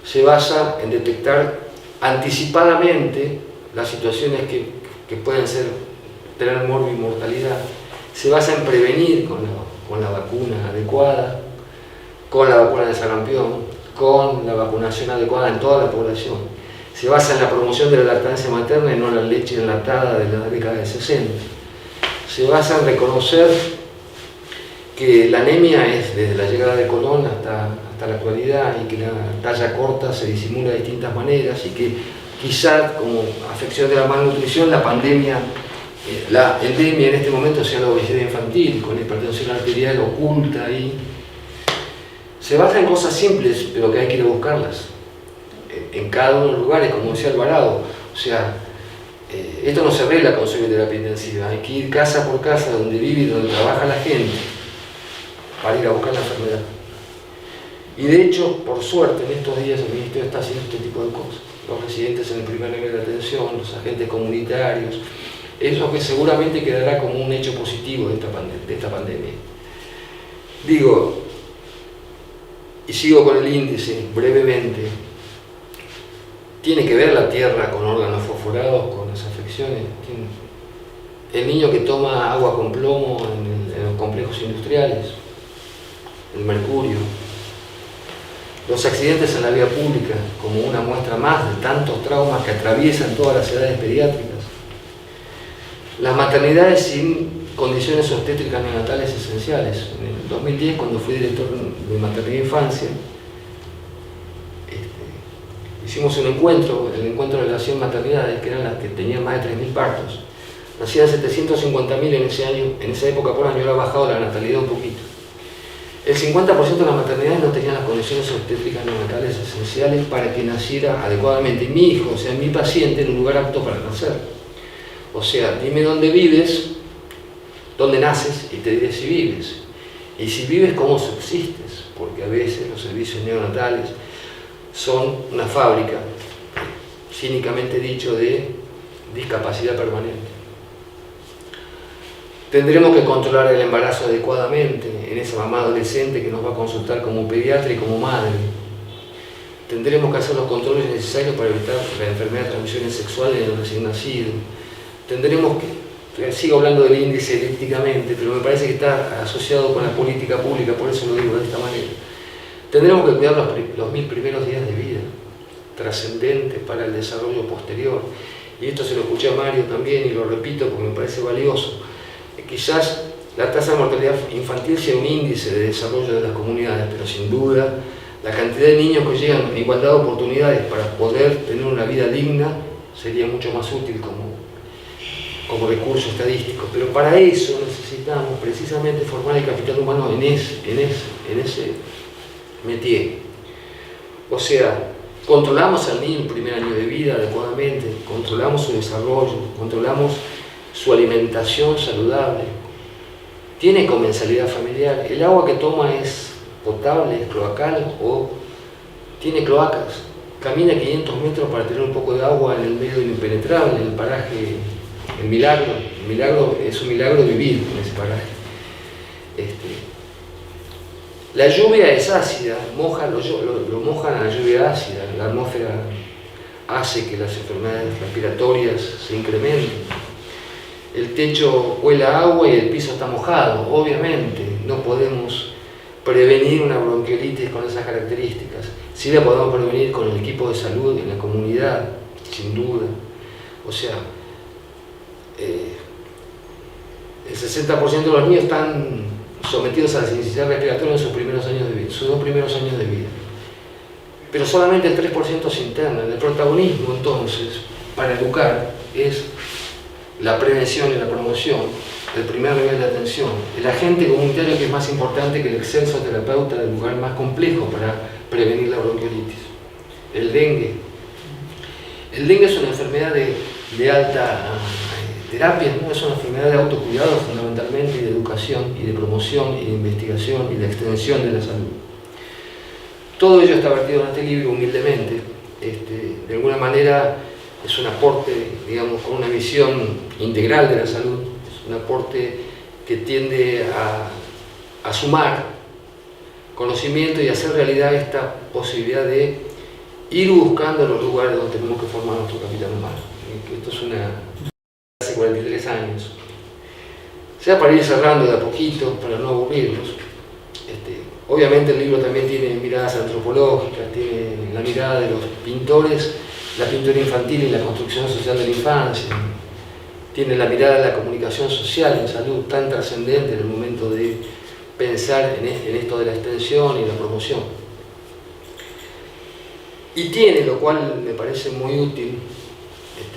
Se basa en detectar anticipadamente las situaciones que pueden tener mortalidad. Se basa en prevenir con la vacuna adecuada, con la vacuna de sarampión, con la vacunación adecuada en toda la población. Se basa en la promoción de la lactancia materna y no la leche enlatada de la década de 60. Se basa en reconocer que la anemia es desde la llegada de Colón hasta la actualidad y que la talla corta se disimula de distintas maneras y que quizá como afección de la malnutrición la pandemia, la endemia en este momento sea la obesidad infantil con la hipertensión arterial oculta y se basa en cosas simples pero que hay que ir a buscarlas en cada uno de los lugares, como decía Alvarado. O sea, esto no se arregla con terapia intensiva, hay que ir casa por casa donde vive y donde trabaja la gente para ir a buscar la enfermedad. Y de hecho, por suerte, en estos días el Ministerio está haciendo este tipo de cosas. Los residentes en el primer nivel de atención, los agentes comunitarios, eso que seguramente quedará como un hecho positivo de esta pandemia. Digo, y sigo con el índice brevemente, tiene que ver la tierra con órganos fosforados, con las afecciones. El niño que toma agua con plomo en los complejos industriales, el mercurio, los accidentes en la vía pública como una muestra más de tantos traumas que atraviesan todas las edades pediátricas, las maternidades sin condiciones obstétricas neonatales esenciales. En el 2010, cuando fui director de maternidad e infancia, hicimos un encuentro, el encuentro de las 100 maternidades, que eran las que tenían más de 3.000 partos. Nacían 750.000 en ese año, en esa época por año, ahora ha bajado la natalidad un poquito. El 50% de las maternidades no tenían las condiciones obstétricas neonatales esenciales para que naciera adecuadamente mi hijo, o sea, mi paciente, en un lugar apto para nacer. O sea, dime dónde vives, dónde naces y te diré si vives. Y si vives, cómo subsistes, porque a veces los servicios neonatales son una fábrica, cínicamente dicho, de discapacidad permanente. Tendremos que controlar el embarazo adecuadamente en esa mamá adolescente que nos va a consultar como pediatra y como madre. Tendremos que hacer los controles necesarios para evitar la enfermedad de transmisiones sexuales en el recién nacido. Tendremos que, sigo hablando del índice elípticamente, pero me parece que está asociado con la política pública, por eso lo digo de esta manera. Tendremos que cuidar los 1000 primeros días de vida, trascendentes para el desarrollo posterior. y esto se lo escuché a Mario también y lo repito porque me parece valioso, quizás la tasa de mortalidad infantil sea un índice de desarrollo de las comunidades, pero sin duda la cantidad de niños que llegan en igualdad de oportunidades para poder tener una vida digna sería mucho más útil como recurso estadístico. Pero para eso necesitamos precisamente formar el capital humano en ese métier. O sea, controlamos al niño el primer año de vida adecuadamente, controlamos su desarrollo, controlamos su alimentación saludable, tiene comensalidad familiar, el agua que toma es potable, es cloacal o tiene cloacas, camina 500 metros para tener un poco de agua en el medio de lo impenetrable, en el paraje, el milagro es un milagro vivir en ese paraje. La lluvia es ácida, lo mojan a la lluvia ácida, la atmósfera hace que las enfermedades respiratorias se incrementen. El techo huela agua y el piso está mojado, obviamente no podemos prevenir una bronquiolitis con esas características. Sí la podemos prevenir con el equipo de salud en la comunidad, sin duda. O sea, el 60% de los niños están sometidos a la insuficiencia respiratoria en sus primeros años de vida, sus 2 primeros años de vida. Pero solamente el 3% se interna. El protagonismo, entonces, para educar es la prevención y la promoción, el primer nivel de atención. El agente comunitario que es más importante que el excelso terapeuta del lugar más complejo para prevenir la bronquiolitis. El dengue. El dengue es una enfermedad de alta terapia, ¿no? Es una enfermedad de autocuidado fundamentalmente, y de educación, y de promoción, y de investigación, y de extensión de la salud. Todo ello está vertido en este libro humildemente. De alguna manera es un aporte, digamos, con una visión integral de la salud, es un aporte que tiende a sumar conocimiento y hacer realidad esta posibilidad de ir buscando los lugares donde tenemos que formar nuestro capital humano. Esto es hace 43 años. Sea para ir cerrando de a poquito, para no aburrirnos. Obviamente el libro también tiene miradas antropológicas, tiene la mirada de los pintores, la pintura infantil y la construcción social de la infancia, tiene la mirada de la comunicación social en salud tan trascendente en el momento de pensar en esto de la extensión y la promoción. Y tiene, lo cual me parece muy útil,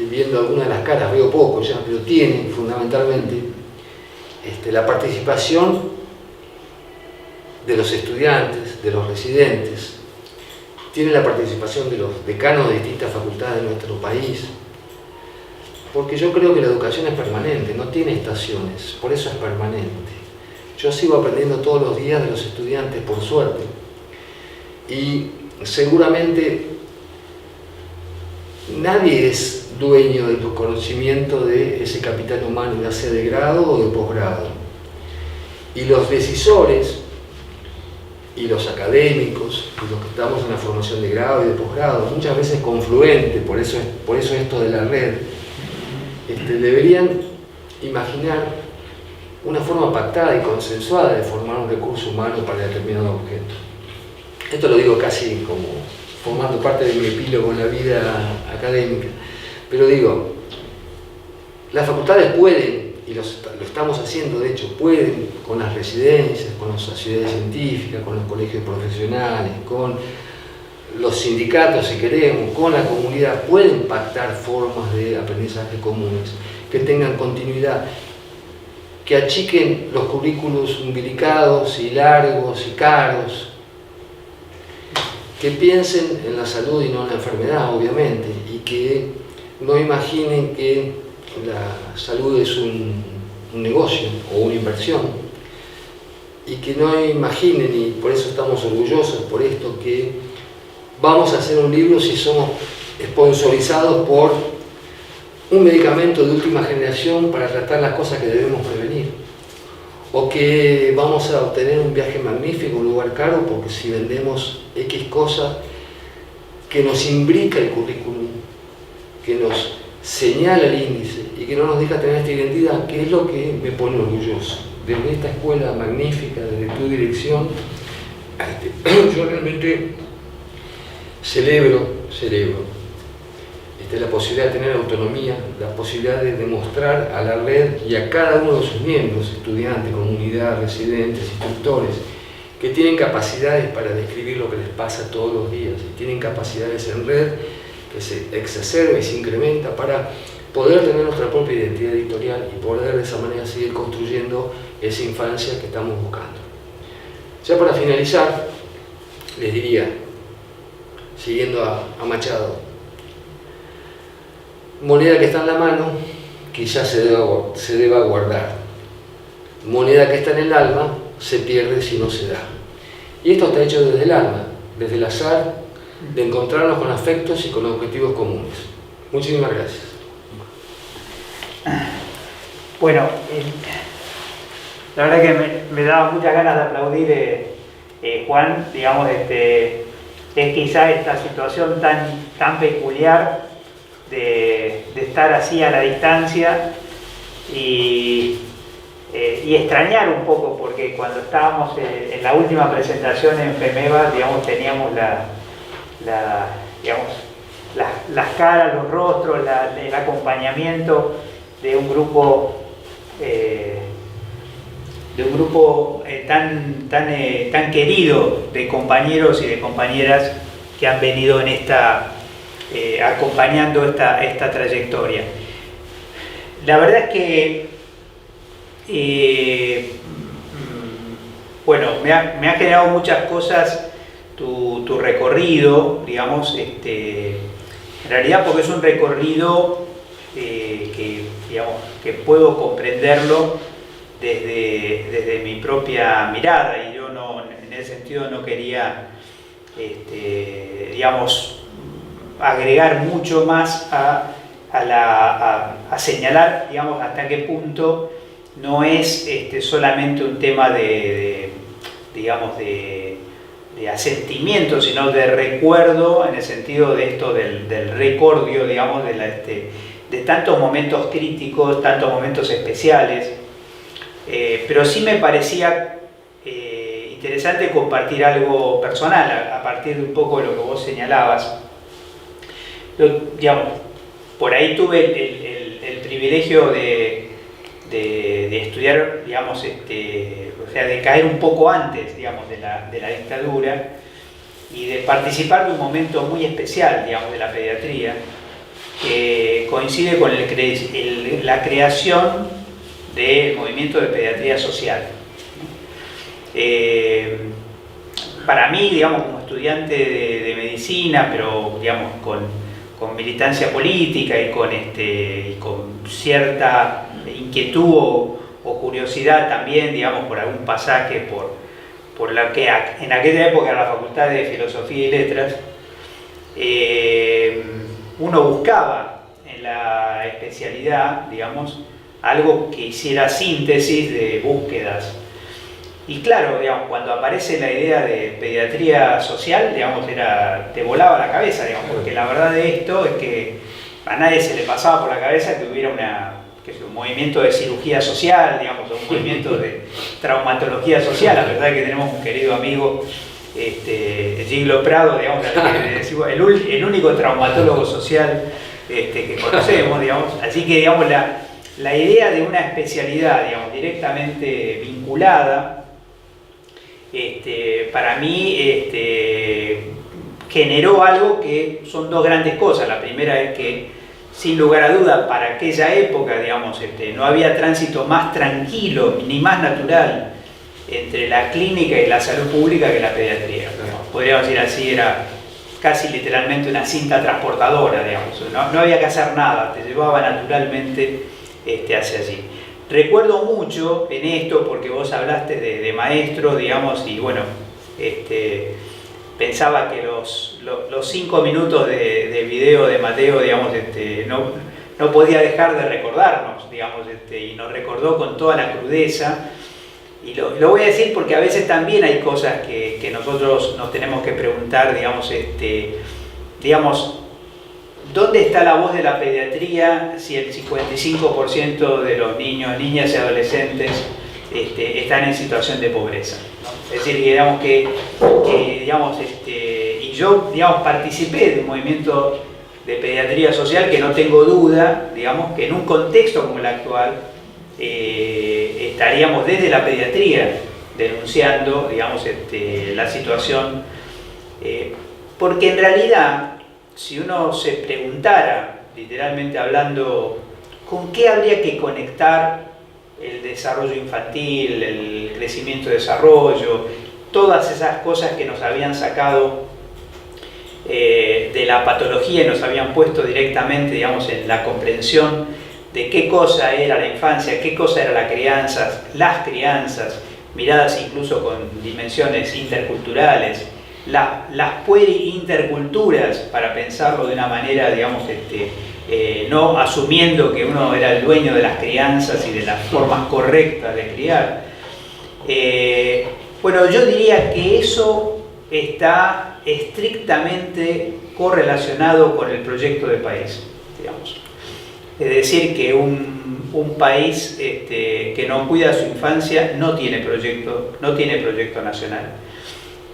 viendo algunas de las caras, veo poco ya, pero tiene fundamentalmente la participación de los estudiantes, de los residentes, tiene la participación de los decanos de distintas facultades de nuestro país, porque yo creo que la educación es permanente, no tiene estaciones, por eso es permanente. Yo sigo aprendiendo todos los días de los estudiantes, por suerte, y seguramente nadie es dueño del conocimiento de ese capital humano, ya sea de grado o de posgrado. Y los decisores y los académicos, y los que estamos en la formación de grado y de posgrado, muchas veces confluente, por eso esto de la red, deberían imaginar una forma pactada y consensuada de formar un recurso humano para determinado objeto. Esto lo digo casi como formando parte de mi epílogo en la vida académica, pero digo, las facultades pueden, y lo estamos haciendo de hecho, pueden con las residencias, con las sociedades científicas, con los colegios profesionales, con los sindicatos si queremos, con la comunidad, pueden pactar formas de aprendizaje comunes, que tengan continuidad, que achiquen los currículos umbilicados y largos y caros, que piensen en la salud y no en la enfermedad, obviamente, y que no imaginen que la salud es un negocio o una inversión, y que no imaginen, y por eso estamos orgullosos por esto, que vamos a hacer un libro si somos sponsorizados por un medicamento de última generación para tratar las cosas que debemos prevenir, o que vamos a obtener un viaje magnífico, un lugar caro, porque si vendemos X cosas que nos imbrica el currículum, que nos señala el índice y que no nos deja tener esta identidad, que es lo que me pone orgulloso. Desde esta escuela magnífica, desde tu dirección, yo realmente celebro la posibilidad de tener autonomía, la posibilidad de demostrar a la red y a cada uno de sus miembros, estudiantes, comunidad, residentes, instructores, que tienen capacidades para describir lo que les pasa todos los días, y tienen capacidades en red que se exacerba y se incrementa para poder tener nuestra propia identidad editorial y poder de esa manera seguir construyendo esa infancia que estamos buscando. Ya para finalizar, les diría, siguiendo a Machado, moneda que está en la mano, quizás se deba guardar. Moneda que está en el alma, se pierde si no se da. Y esto está hecho desde el alma, desde el azar, de encontrarnos con afectos y con objetivos comunes. Muchísimas gracias. Bueno, la verdad que me daba muchas ganas de aplaudir, Juan, digamos, es quizá esta situación tan peculiar de estar así a la distancia y extrañar un poco, porque cuando estábamos en la última presentación en FEMEVA, digamos, teníamos las caras, los rostros, el acompañamiento de un grupo tan querido de compañeros y de compañeras que han venido en acompañando esta trayectoria. La verdad es que bueno, me ha generado muchas cosas tu recorrido, digamos, en realidad porque es un recorrido que puedo comprenderlo desde mi propia mirada, y yo en ese sentido no quería, digamos, agregar mucho más a señalar, digamos, hasta qué punto no es solamente un tema digamos, de asentimiento, sino de recuerdo, en el sentido de esto del recordio, digamos, de tantos momentos críticos, tantos momentos especiales. Pero sí me parecía interesante compartir algo personal a partir de un poco de lo que vos señalabas. Digamos, por ahí tuve el privilegio de estudiar, digamos, o sea, de caer un poco antes, digamos, de la dictadura, y de participar de un momento muy especial, digamos, de la pediatría, que coincide con la creación del movimiento de pediatría social. Para mí, digamos, como estudiante de medicina, pero, digamos, con militancia política y con cierta inquietud o curiosidad también, digamos, por algún pasaje por la que en aquella época era la Facultad de Filosofía y Letras, uno buscaba en la especialidad, digamos, algo que hiciera síntesis de búsquedas. Y claro, digamos, cuando aparece la idea de pediatría social, digamos, te volaba la cabeza, digamos, porque la verdad de esto es que a nadie se le pasaba por la cabeza que hubiera un movimiento de cirugía social, digamos, un movimiento de traumatología social, a pesar de que tenemos un querido amigo, Giglo Prado, digamos, el único traumatólogo social que conocemos, digamos. Así que, digamos, la idea de una especialidad, digamos, directamente vinculada, para mí generó algo que son dos grandes cosas. La primera es que, sin lugar a duda, para aquella época, digamos, no había tránsito más tranquilo ni más natural entre la clínica y la salud pública que la pediatría. Podríamos decir así, era casi literalmente una cinta transportadora, digamos. No había que hacer nada, te llevaba naturalmente hacia allí. Recuerdo mucho en esto, porque vos hablaste de maestros, digamos, y bueno, pensaba que los 5 minutos de video de Mateo, digamos, no podía dejar de recordarnos, digamos, y nos recordó con toda la crudeza. Y lo voy a decir porque a veces también hay cosas que nosotros nos tenemos que preguntar, digamos, ¿dónde está la voz de la pediatría si el 55% de los niños, niñas y adolescentes están en situación de pobreza, ¿no? Es decir, digamos y yo, digamos, participé de un movimiento de pediatría social que no tengo duda, digamos, que en un contexto como el actual estaríamos desde la pediatría denunciando, digamos, la situación, porque en realidad, si uno se preguntara, literalmente hablando, ¿con qué habría que conectar el desarrollo infantil, el crecimiento y desarrollo, todas esas cosas que nos habían sacado de la patología y nos habían puesto directamente, digamos, en la comprensión de qué cosa era la infancia, qué cosa era la crianza, las crianzas, miradas incluso con dimensiones interculturales, las interculturas, para pensarlo de una manera, digamos, no asumiendo que uno era el dueño de las crianzas y de las formas correctas de criar. Bueno, yo diría que eso está estrictamente correlacionado con el proyecto de país, digamos. Es decir, que un país que no cuida su infancia no tiene proyecto nacional.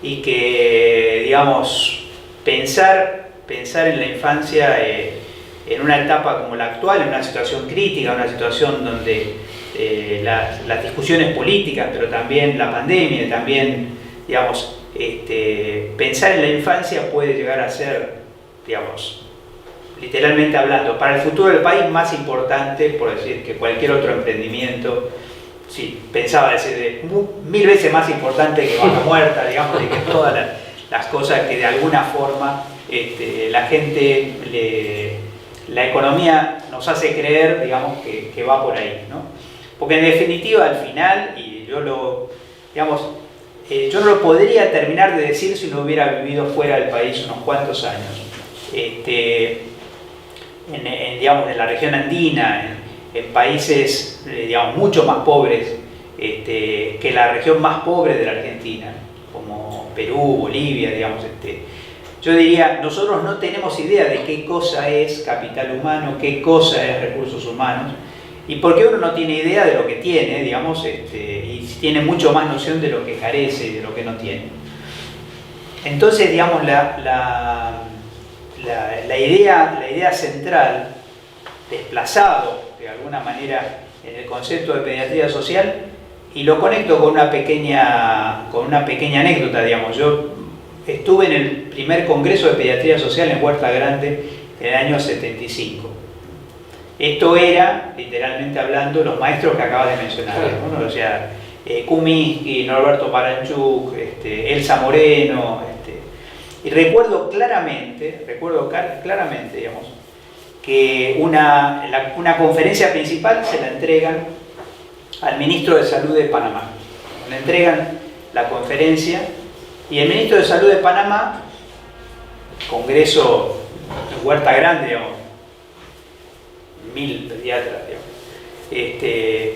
Y que, digamos, pensar en la infancia en una etapa como la actual, en una situación crítica, una situación donde las discusiones políticas, pero también la pandemia, también, digamos, pensar en la infancia puede llegar a ser, digamos, literalmente hablando, para el futuro del país más importante, por decir, que cualquier otro emprendimiento. Sí, pensaba decir, 1000 veces más importante que Vaca Muerta, digamos, y que todas las cosas que de alguna forma la gente, la economía nos hace creer, digamos, que va por ahí, ¿no? Porque en definitiva, al final, y yo no lo podría terminar de decir si no hubiera vivido fuera del país unos cuantos años. Digamos, en la región andina, en países, digamos, mucho más pobres que la región más pobre de la Argentina, como Perú, Bolivia, digamos. Yo diría, nosotros no tenemos idea de qué cosa es capital humano, qué cosa es recursos humanos, y porque uno no tiene idea de lo que tiene, digamos, y tiene mucho más noción de lo que carece y de lo que no tiene. Entonces, digamos, la idea central, desplazado de alguna manera en el concepto de pediatría social, y lo conecto con una pequeña anécdota, digamos. Yo estuve en el primer congreso de pediatría social en Huerta Grande en el año 75. Esto era, literalmente hablando, los maestros que acabas de mencionar, ¿no? O sea, Kuminski, Norberto Paranchuk, Elsa Moreno, y recuerdo claramente, digamos, que una conferencia principal se la entregan al ministro de Salud de Panamá. Le entregan la conferencia y el ministro de Salud de Panamá, congreso en Huerta Grande, digamos, 1000 pediatras, digamos.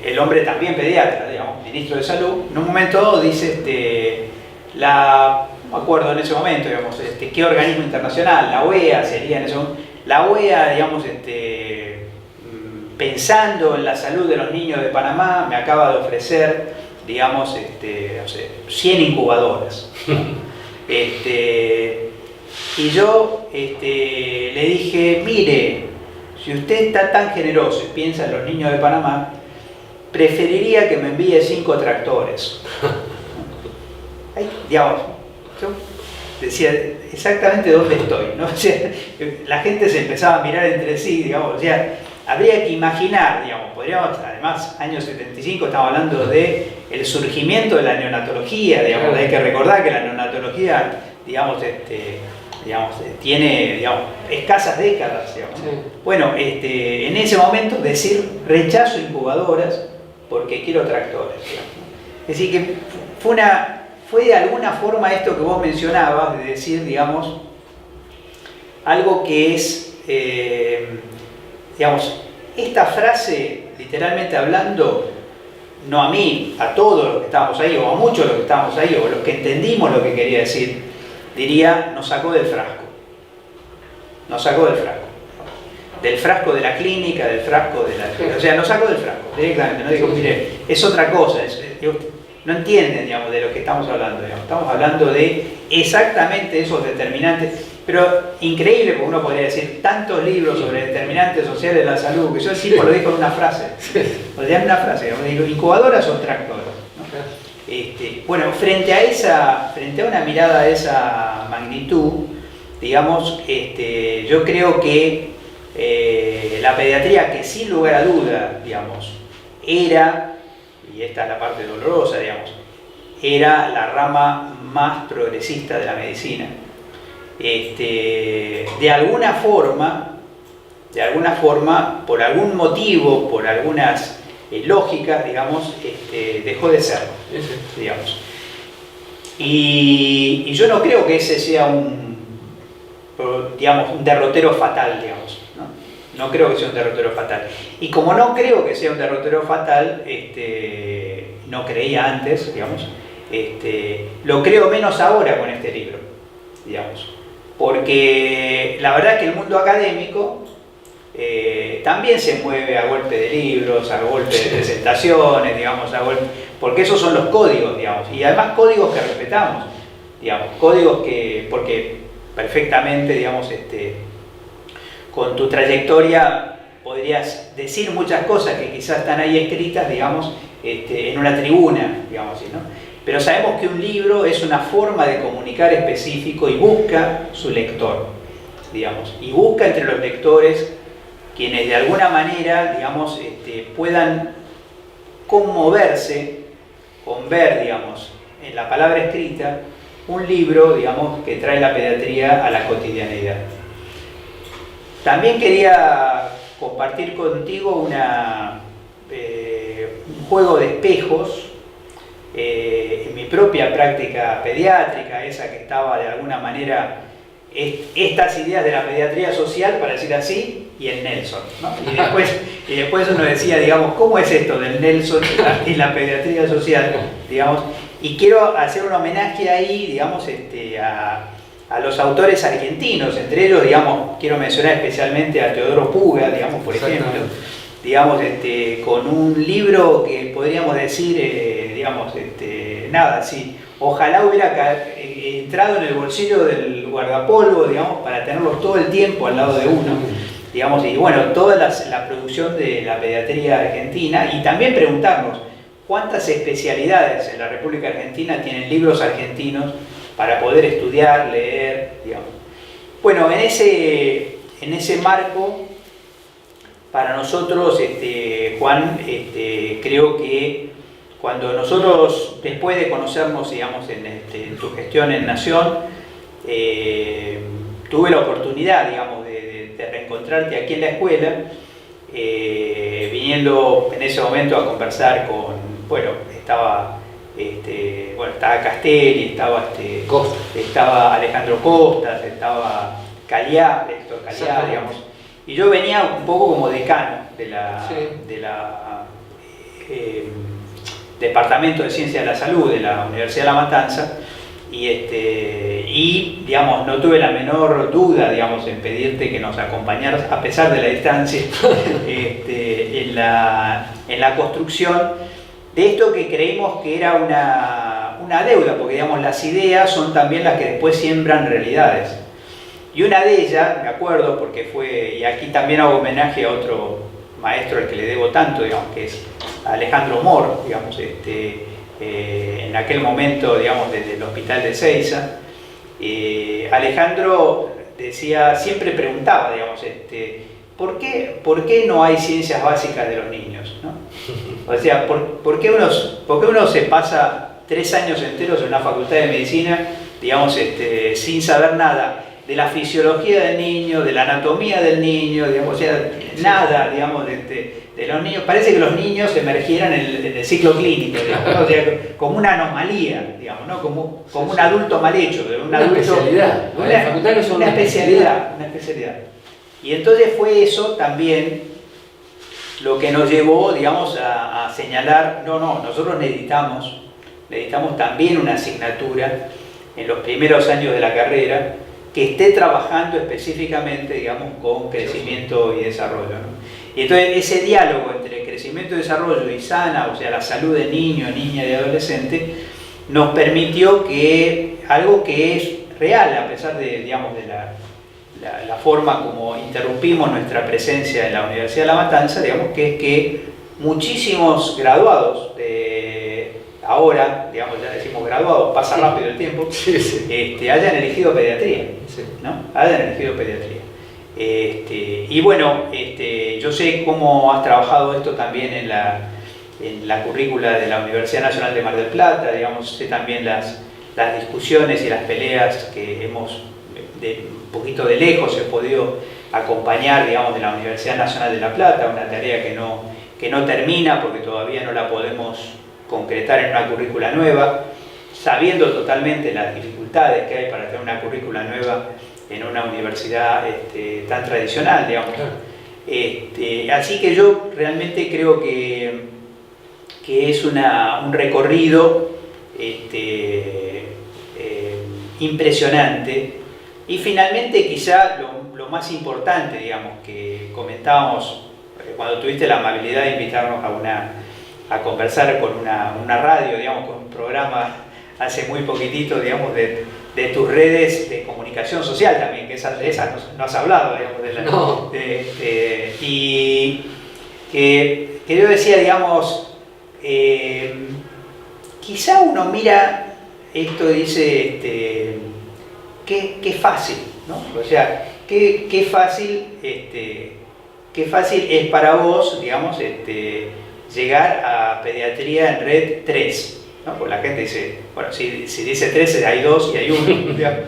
El hombre también pediatra, digamos, ministro de Salud, en un momento dice, no me acuerdo en ese momento, digamos, qué organismo internacional, la OEA sería en ese momento, la OEA, digamos, pensando en la salud de los niños de Panamá, me acaba de ofrecer, digamos, 100 incubadoras. Y yo le dije, mire, si usted está tan generoso y piensa en los niños de Panamá, preferiría que me envíe 5 tractores. Ahí, digamos, yo decía exactamente dónde estoy, ¿no? O sea, la gente se empezaba a mirar entre sí, digamos, o sea, habría que imaginar, digamos, podríamos, además, año 75, estamos hablando de el surgimiento de la neonatología, digamos, hay que recordar que la neonatología, digamos, tiene, digamos, escasas décadas, digamos. Sí. Bueno, en ese momento decir rechazo incubadoras porque quiero tractores, digamos. Es decir, que fue de alguna forma esto que vos mencionabas, de decir, digamos, algo que es, digamos, esta frase, literalmente hablando, no a mí, a todos los que estábamos ahí, o a muchos de los que estábamos ahí, o los que entendimos lo que quería decir, diría, nos sacó del frasco. Nos sacó del frasco. Del frasco de la clínica, del frasco de la... O sea, nos sacó del frasco, directamente. No digo, mire, es otra cosa. no entienden, digamos, de lo que estamos hablando, digamos. Estamos hablando de exactamente esos determinantes, pero increíble, porque uno podría decir tantos libros sobre determinantes sociales de la salud, que yo el tipo lo dijo en una frase, o sea, en una frase, digamos, digo, incubadoras o tractoras, ¿no? Bueno, frente a una mirada de esa magnitud, digamos, yo creo que la pediatría, que sin lugar a duda, digamos, era, y esta es la parte dolorosa, digamos, era la rama más progresista de la medicina. De alguna forma, por algún motivo, por algunas lógicas, digamos, dejó de serlo, digamos. Y yo no creo que ese sea un derrotero fatal, digamos, ¿no? No creo que sea un derrotero fatal. Y como no creo que sea un derrotero fatal, no creía antes, digamos, lo creo menos ahora con este libro, digamos. Porque la verdad es que el mundo académico también se mueve a golpe de libros, a golpe de presentaciones, digamos, porque esos son los códigos, digamos, y además códigos que respetamos, digamos, códigos que, porque perfectamente, digamos, con tu trayectoria podrías decir muchas cosas que quizás están ahí escritas, digamos, en una tribuna, digamos así, ¿no? Pero sabemos que un libro es una forma de comunicar específico y busca su lector, digamos, y busca entre los lectores quienes de alguna manera, digamos, puedan conmoverse con ver, digamos, en la palabra escrita, un libro, digamos, que trae la pediatría a la cotidianidad. También quería compartir contigo un juego de espejos en mi propia práctica pediátrica, esa que estaba de alguna manera, estas ideas de la pediatría social, para decir así, y el Nelson, ¿no? Y después uno decía, digamos, ¿cómo es esto del Nelson y la pediatría social? Digamos, y quiero hacer un homenaje ahí, digamos, a los autores argentinos, entre ellos, digamos, quiero mencionar especialmente a Teodoro Puga, digamos, por ejemplo, digamos, con un libro que podríamos decir, digamos, nada, sí, ojalá hubiera entrado en el bolsillo del guardapolvo, digamos, para tenerlos todo el tiempo al lado de uno, digamos, y bueno, toda la producción de la pediatría argentina, y también preguntarnos cuántas especialidades en la República Argentina tienen libros argentinos para poder estudiar, leer, digamos. Bueno, en ese marco, para nosotros, Juan, creo que cuando nosotros, después de conocernos, digamos, en tu gestión en Nación, tuve la oportunidad, digamos, de reencontrarte aquí en la escuela, viniendo en ese momento a conversar con, bueno, estaba Castelli, estaba Alejandro Costas, estaba Caliá, Héctor Caliá, digamos, y yo venía un poco como decano de la Departamento de Ciencia de la Salud de la Universidad de La Matanza, y digamos, no tuve la menor duda, digamos, en pedirte que nos acompañaras, a pesar de la distancia, en la construcción de esto que creímos que era una deuda, porque digamos, las ideas son también las que después siembran realidades. Y una de ellas, me acuerdo, porque fue, y aquí también hago homenaje a otro maestro al que le debo tanto, digamos, que es Alejandro Mor, digamos, en aquel momento, digamos, desde el hospital de Ezeiza. Alejandro decía, siempre preguntaba, digamos, ¿por qué no hay ciencias básicas de los niños, ¿no? O sea, ¿por qué uno se pasa 3 años enteros en una facultad de medicina, digamos, sin saber nada de la fisiología del niño, de la anatomía del niño, digamos, o sea, nada, digamos, de los niños? Parece que los niños emergieran en el ciclo clínico, digamos, ¿no? O sea, como una anomalía, digamos, ¿no? Como un adulto mal hecho, una especialidad, ¿no? Las facultades son una especialidad. Y entonces fue eso también lo que nos llevó, digamos, a señalar, nosotros necesitamos también una asignatura en los primeros años de la carrera que esté trabajando específicamente, digamos, con crecimiento y desarrollo, ¿no? Y entonces ese diálogo entre crecimiento y desarrollo y sana, o sea, la salud del niño, niña y adolescente, nos permitió que algo que es real, a pesar de, digamos, de la forma como interrumpimos nuestra presencia en la Universidad de La Matanza, digamos, que es que muchísimos graduados, ahora, digamos, ya decimos graduados, pasa rápido el tiempo, hayan elegido pediatría, ¿no? Hayan elegido pediatría. Y bueno, yo sé cómo has trabajado esto también en la currícula de la Universidad Nacional de Mar del Plata, digamos, sé también las discusiones y las peleas que hemos, un poquito de lejos, he podido acompañar, digamos, de la Universidad Nacional de La Plata, una tarea que no termina porque todavía no la podemos concretar en una currícula nueva, sabiendo totalmente las dificultades que hay para tener una currícula nueva en una universidad tan tradicional, digamos. Así que yo realmente creo que es un recorrido impresionante. Y finalmente, quizá lo más importante, digamos, que comentábamos cuando tuviste la amabilidad de invitarnos a conversar con una radio, digamos, con un programa hace muy poquitito, digamos, de tus redes de comunicación social también, que de esas no has hablado, digamos, y que yo decía, digamos, quizá uno mira esto y dice, qué fácil, ¿no? O sea, qué fácil es para vos, digamos, llegar a pediatría en red 3, ¿no? Porque la gente dice, bueno, si dice 3, hay 2 y hay 1, digamos.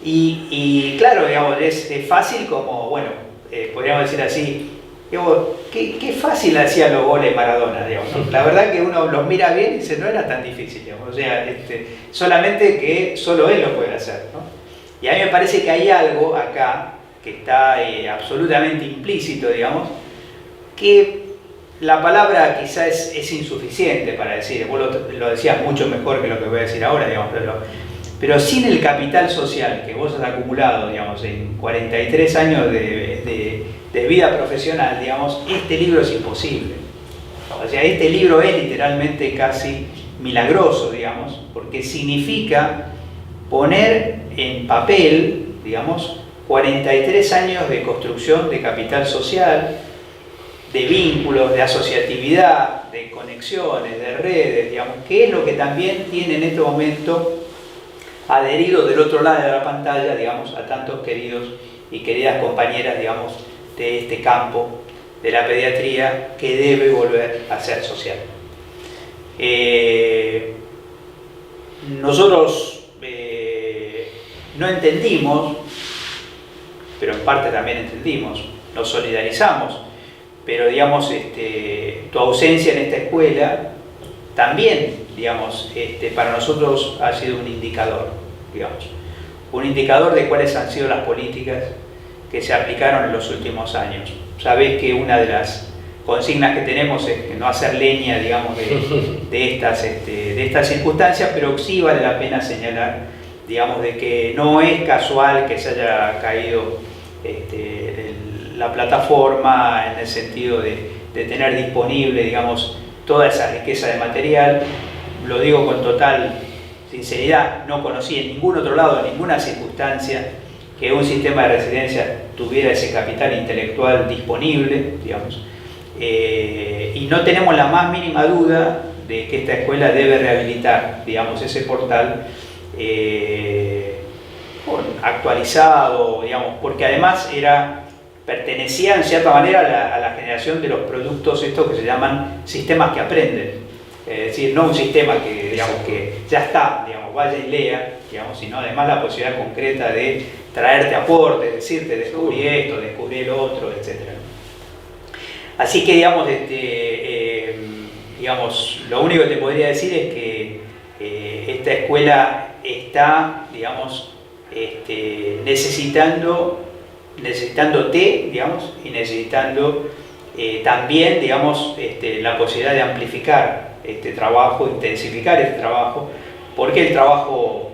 Y claro, digamos, es fácil como, bueno, podríamos decir así, digamos, qué fácil hacía los goles Maradona, digamos, ¿no? La verdad que uno los mira bien y dice, no era tan difícil, digamos, o sea, solamente que solo él lo puede hacer, ¿no? Y a mí me parece que hay algo acá que está absolutamente implícito, digamos, que la palabra quizás es insuficiente para decir, vos lo decías mucho mejor que lo que voy a decir ahora, digamos, pero sin el capital social que vos has acumulado, digamos, en 43 años de vida profesional, digamos, este libro es imposible. O sea, este libro es literalmente casi milagroso, digamos, porque significa poner en papel, digamos, 43 años de construcción de capital social, de vínculos, de asociatividad, de conexiones, de redes, digamos, que es lo que también tiene en este momento adherido del otro lado de la pantalla, digamos, a tantos queridos y queridas compañeras, digamos, de este campo de la pediatría que debe volver a ser social. Nosotros no entendimos, pero en parte también entendimos, nos solidarizamos, pero digamos, tu ausencia en esta escuela también, digamos, para nosotros ha sido un indicador, digamos, un indicador de cuáles han sido las políticas que se aplicaron en los últimos años. Sabés que una de las consignas que tenemos es que no hacer leña, digamos, de estas circunstancias, pero sí vale la pena señalar, digamos, de que no es casual que se haya caído la plataforma en el sentido de tener disponible, digamos, toda esa riqueza de material. Lo digo con total sinceridad, no conocí en ningún otro lado, en ninguna circunstancia, que un sistema de residencia tuviera ese capital intelectual disponible, digamos, y no tenemos la más mínima duda de que esta escuela debe rehabilitar, digamos, ese portal actualizado, digamos, porque además pertenecía en cierta manera a la generación de los productos estos que se llaman sistemas que aprenden. Es decir, no un sistema que, digamos, que ya está, digamos, vaya y lea, digamos, sino además la posibilidad concreta de traerte aportes, decirte descubrí esto, descubrí el otro, etc. Así que, digamos, lo único que te podría decir es que esta escuela está, digamos, necesitándote, digamos, y necesitando también, digamos, la posibilidad de amplificar este trabajo, intensificar este trabajo, porque el trabajo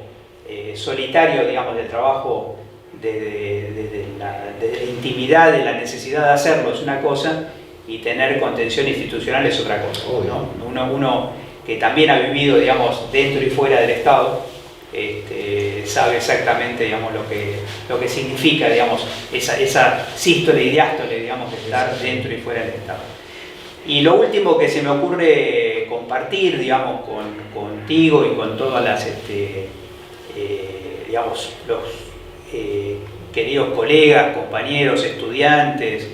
solitario, digamos, del trabajo desde la intimidad, de la necesidad de hacerlo es una cosa, y tener contención institucional es otra cosa, ¿no? Uno que también ha vivido, digamos, dentro y fuera del Estado, sabe exactamente, digamos, lo que significa, digamos, esa sístole y diástole, digamos, de estar dentro y fuera del Estado. Y lo último que se me ocurre compartir, digamos, contigo y con todas las, digamos, los queridos colegas, compañeros, estudiantes,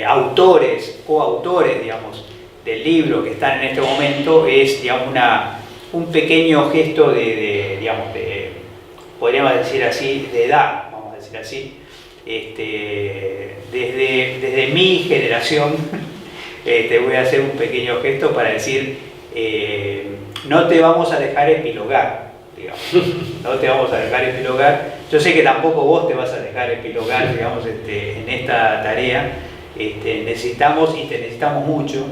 autores, coautores, digamos, del libro que están en este momento, es, digamos, un pequeño gesto digamos, podríamos decir así, de edad, vamos a decir así, desde mi generación, voy a hacer un pequeño gesto para decir, no te vamos a dejar epilogar, digamos, no te vamos a dejar epilogar. Yo sé que tampoco vos te vas a dejar epilogar, digamos, en esta tarea. Necesitamos y te necesitamos mucho,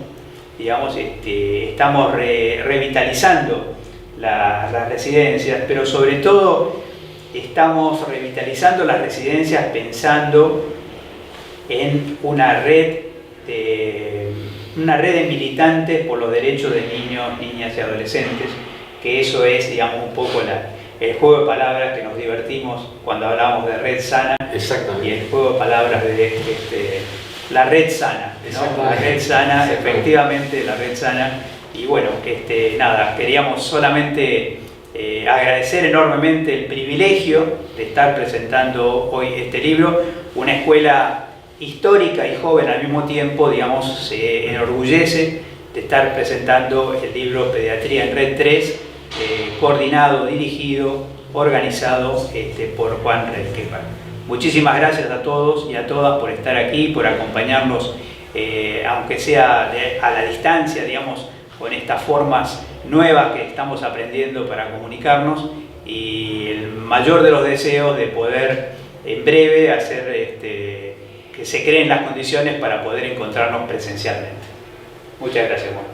digamos, estamos revitalizando las residencias, pero sobre todo estamos revitalizando las residencias pensando en una red de militantes por los derechos de niños, niñas y adolescentes, que eso es, digamos, un poco el juego de palabras que nos divertimos cuando hablamos de red sana. Exactamente. Y el juego de palabras de la red sana, ¿no? La red sana, efectivamente, la red sana. Y bueno, nada, queríamos solamente agradecer enormemente el privilegio de estar presentando hoy este libro. Una escuela histórica y joven al mismo tiempo, digamos, se enorgullece de estar presentando el libro Pediatría en Red 3, coordinado, dirigido, organizado por Juan Reichenbach. Muchísimas gracias a todos y a todas por estar aquí, por acompañarnos, aunque sea a la distancia, digamos, con estas formas nuevas que estamos aprendiendo para comunicarnos, y el mayor de los deseos de poder en breve hacer que se creen las condiciones para poder encontrarnos presencialmente. Muchas gracias, Juan.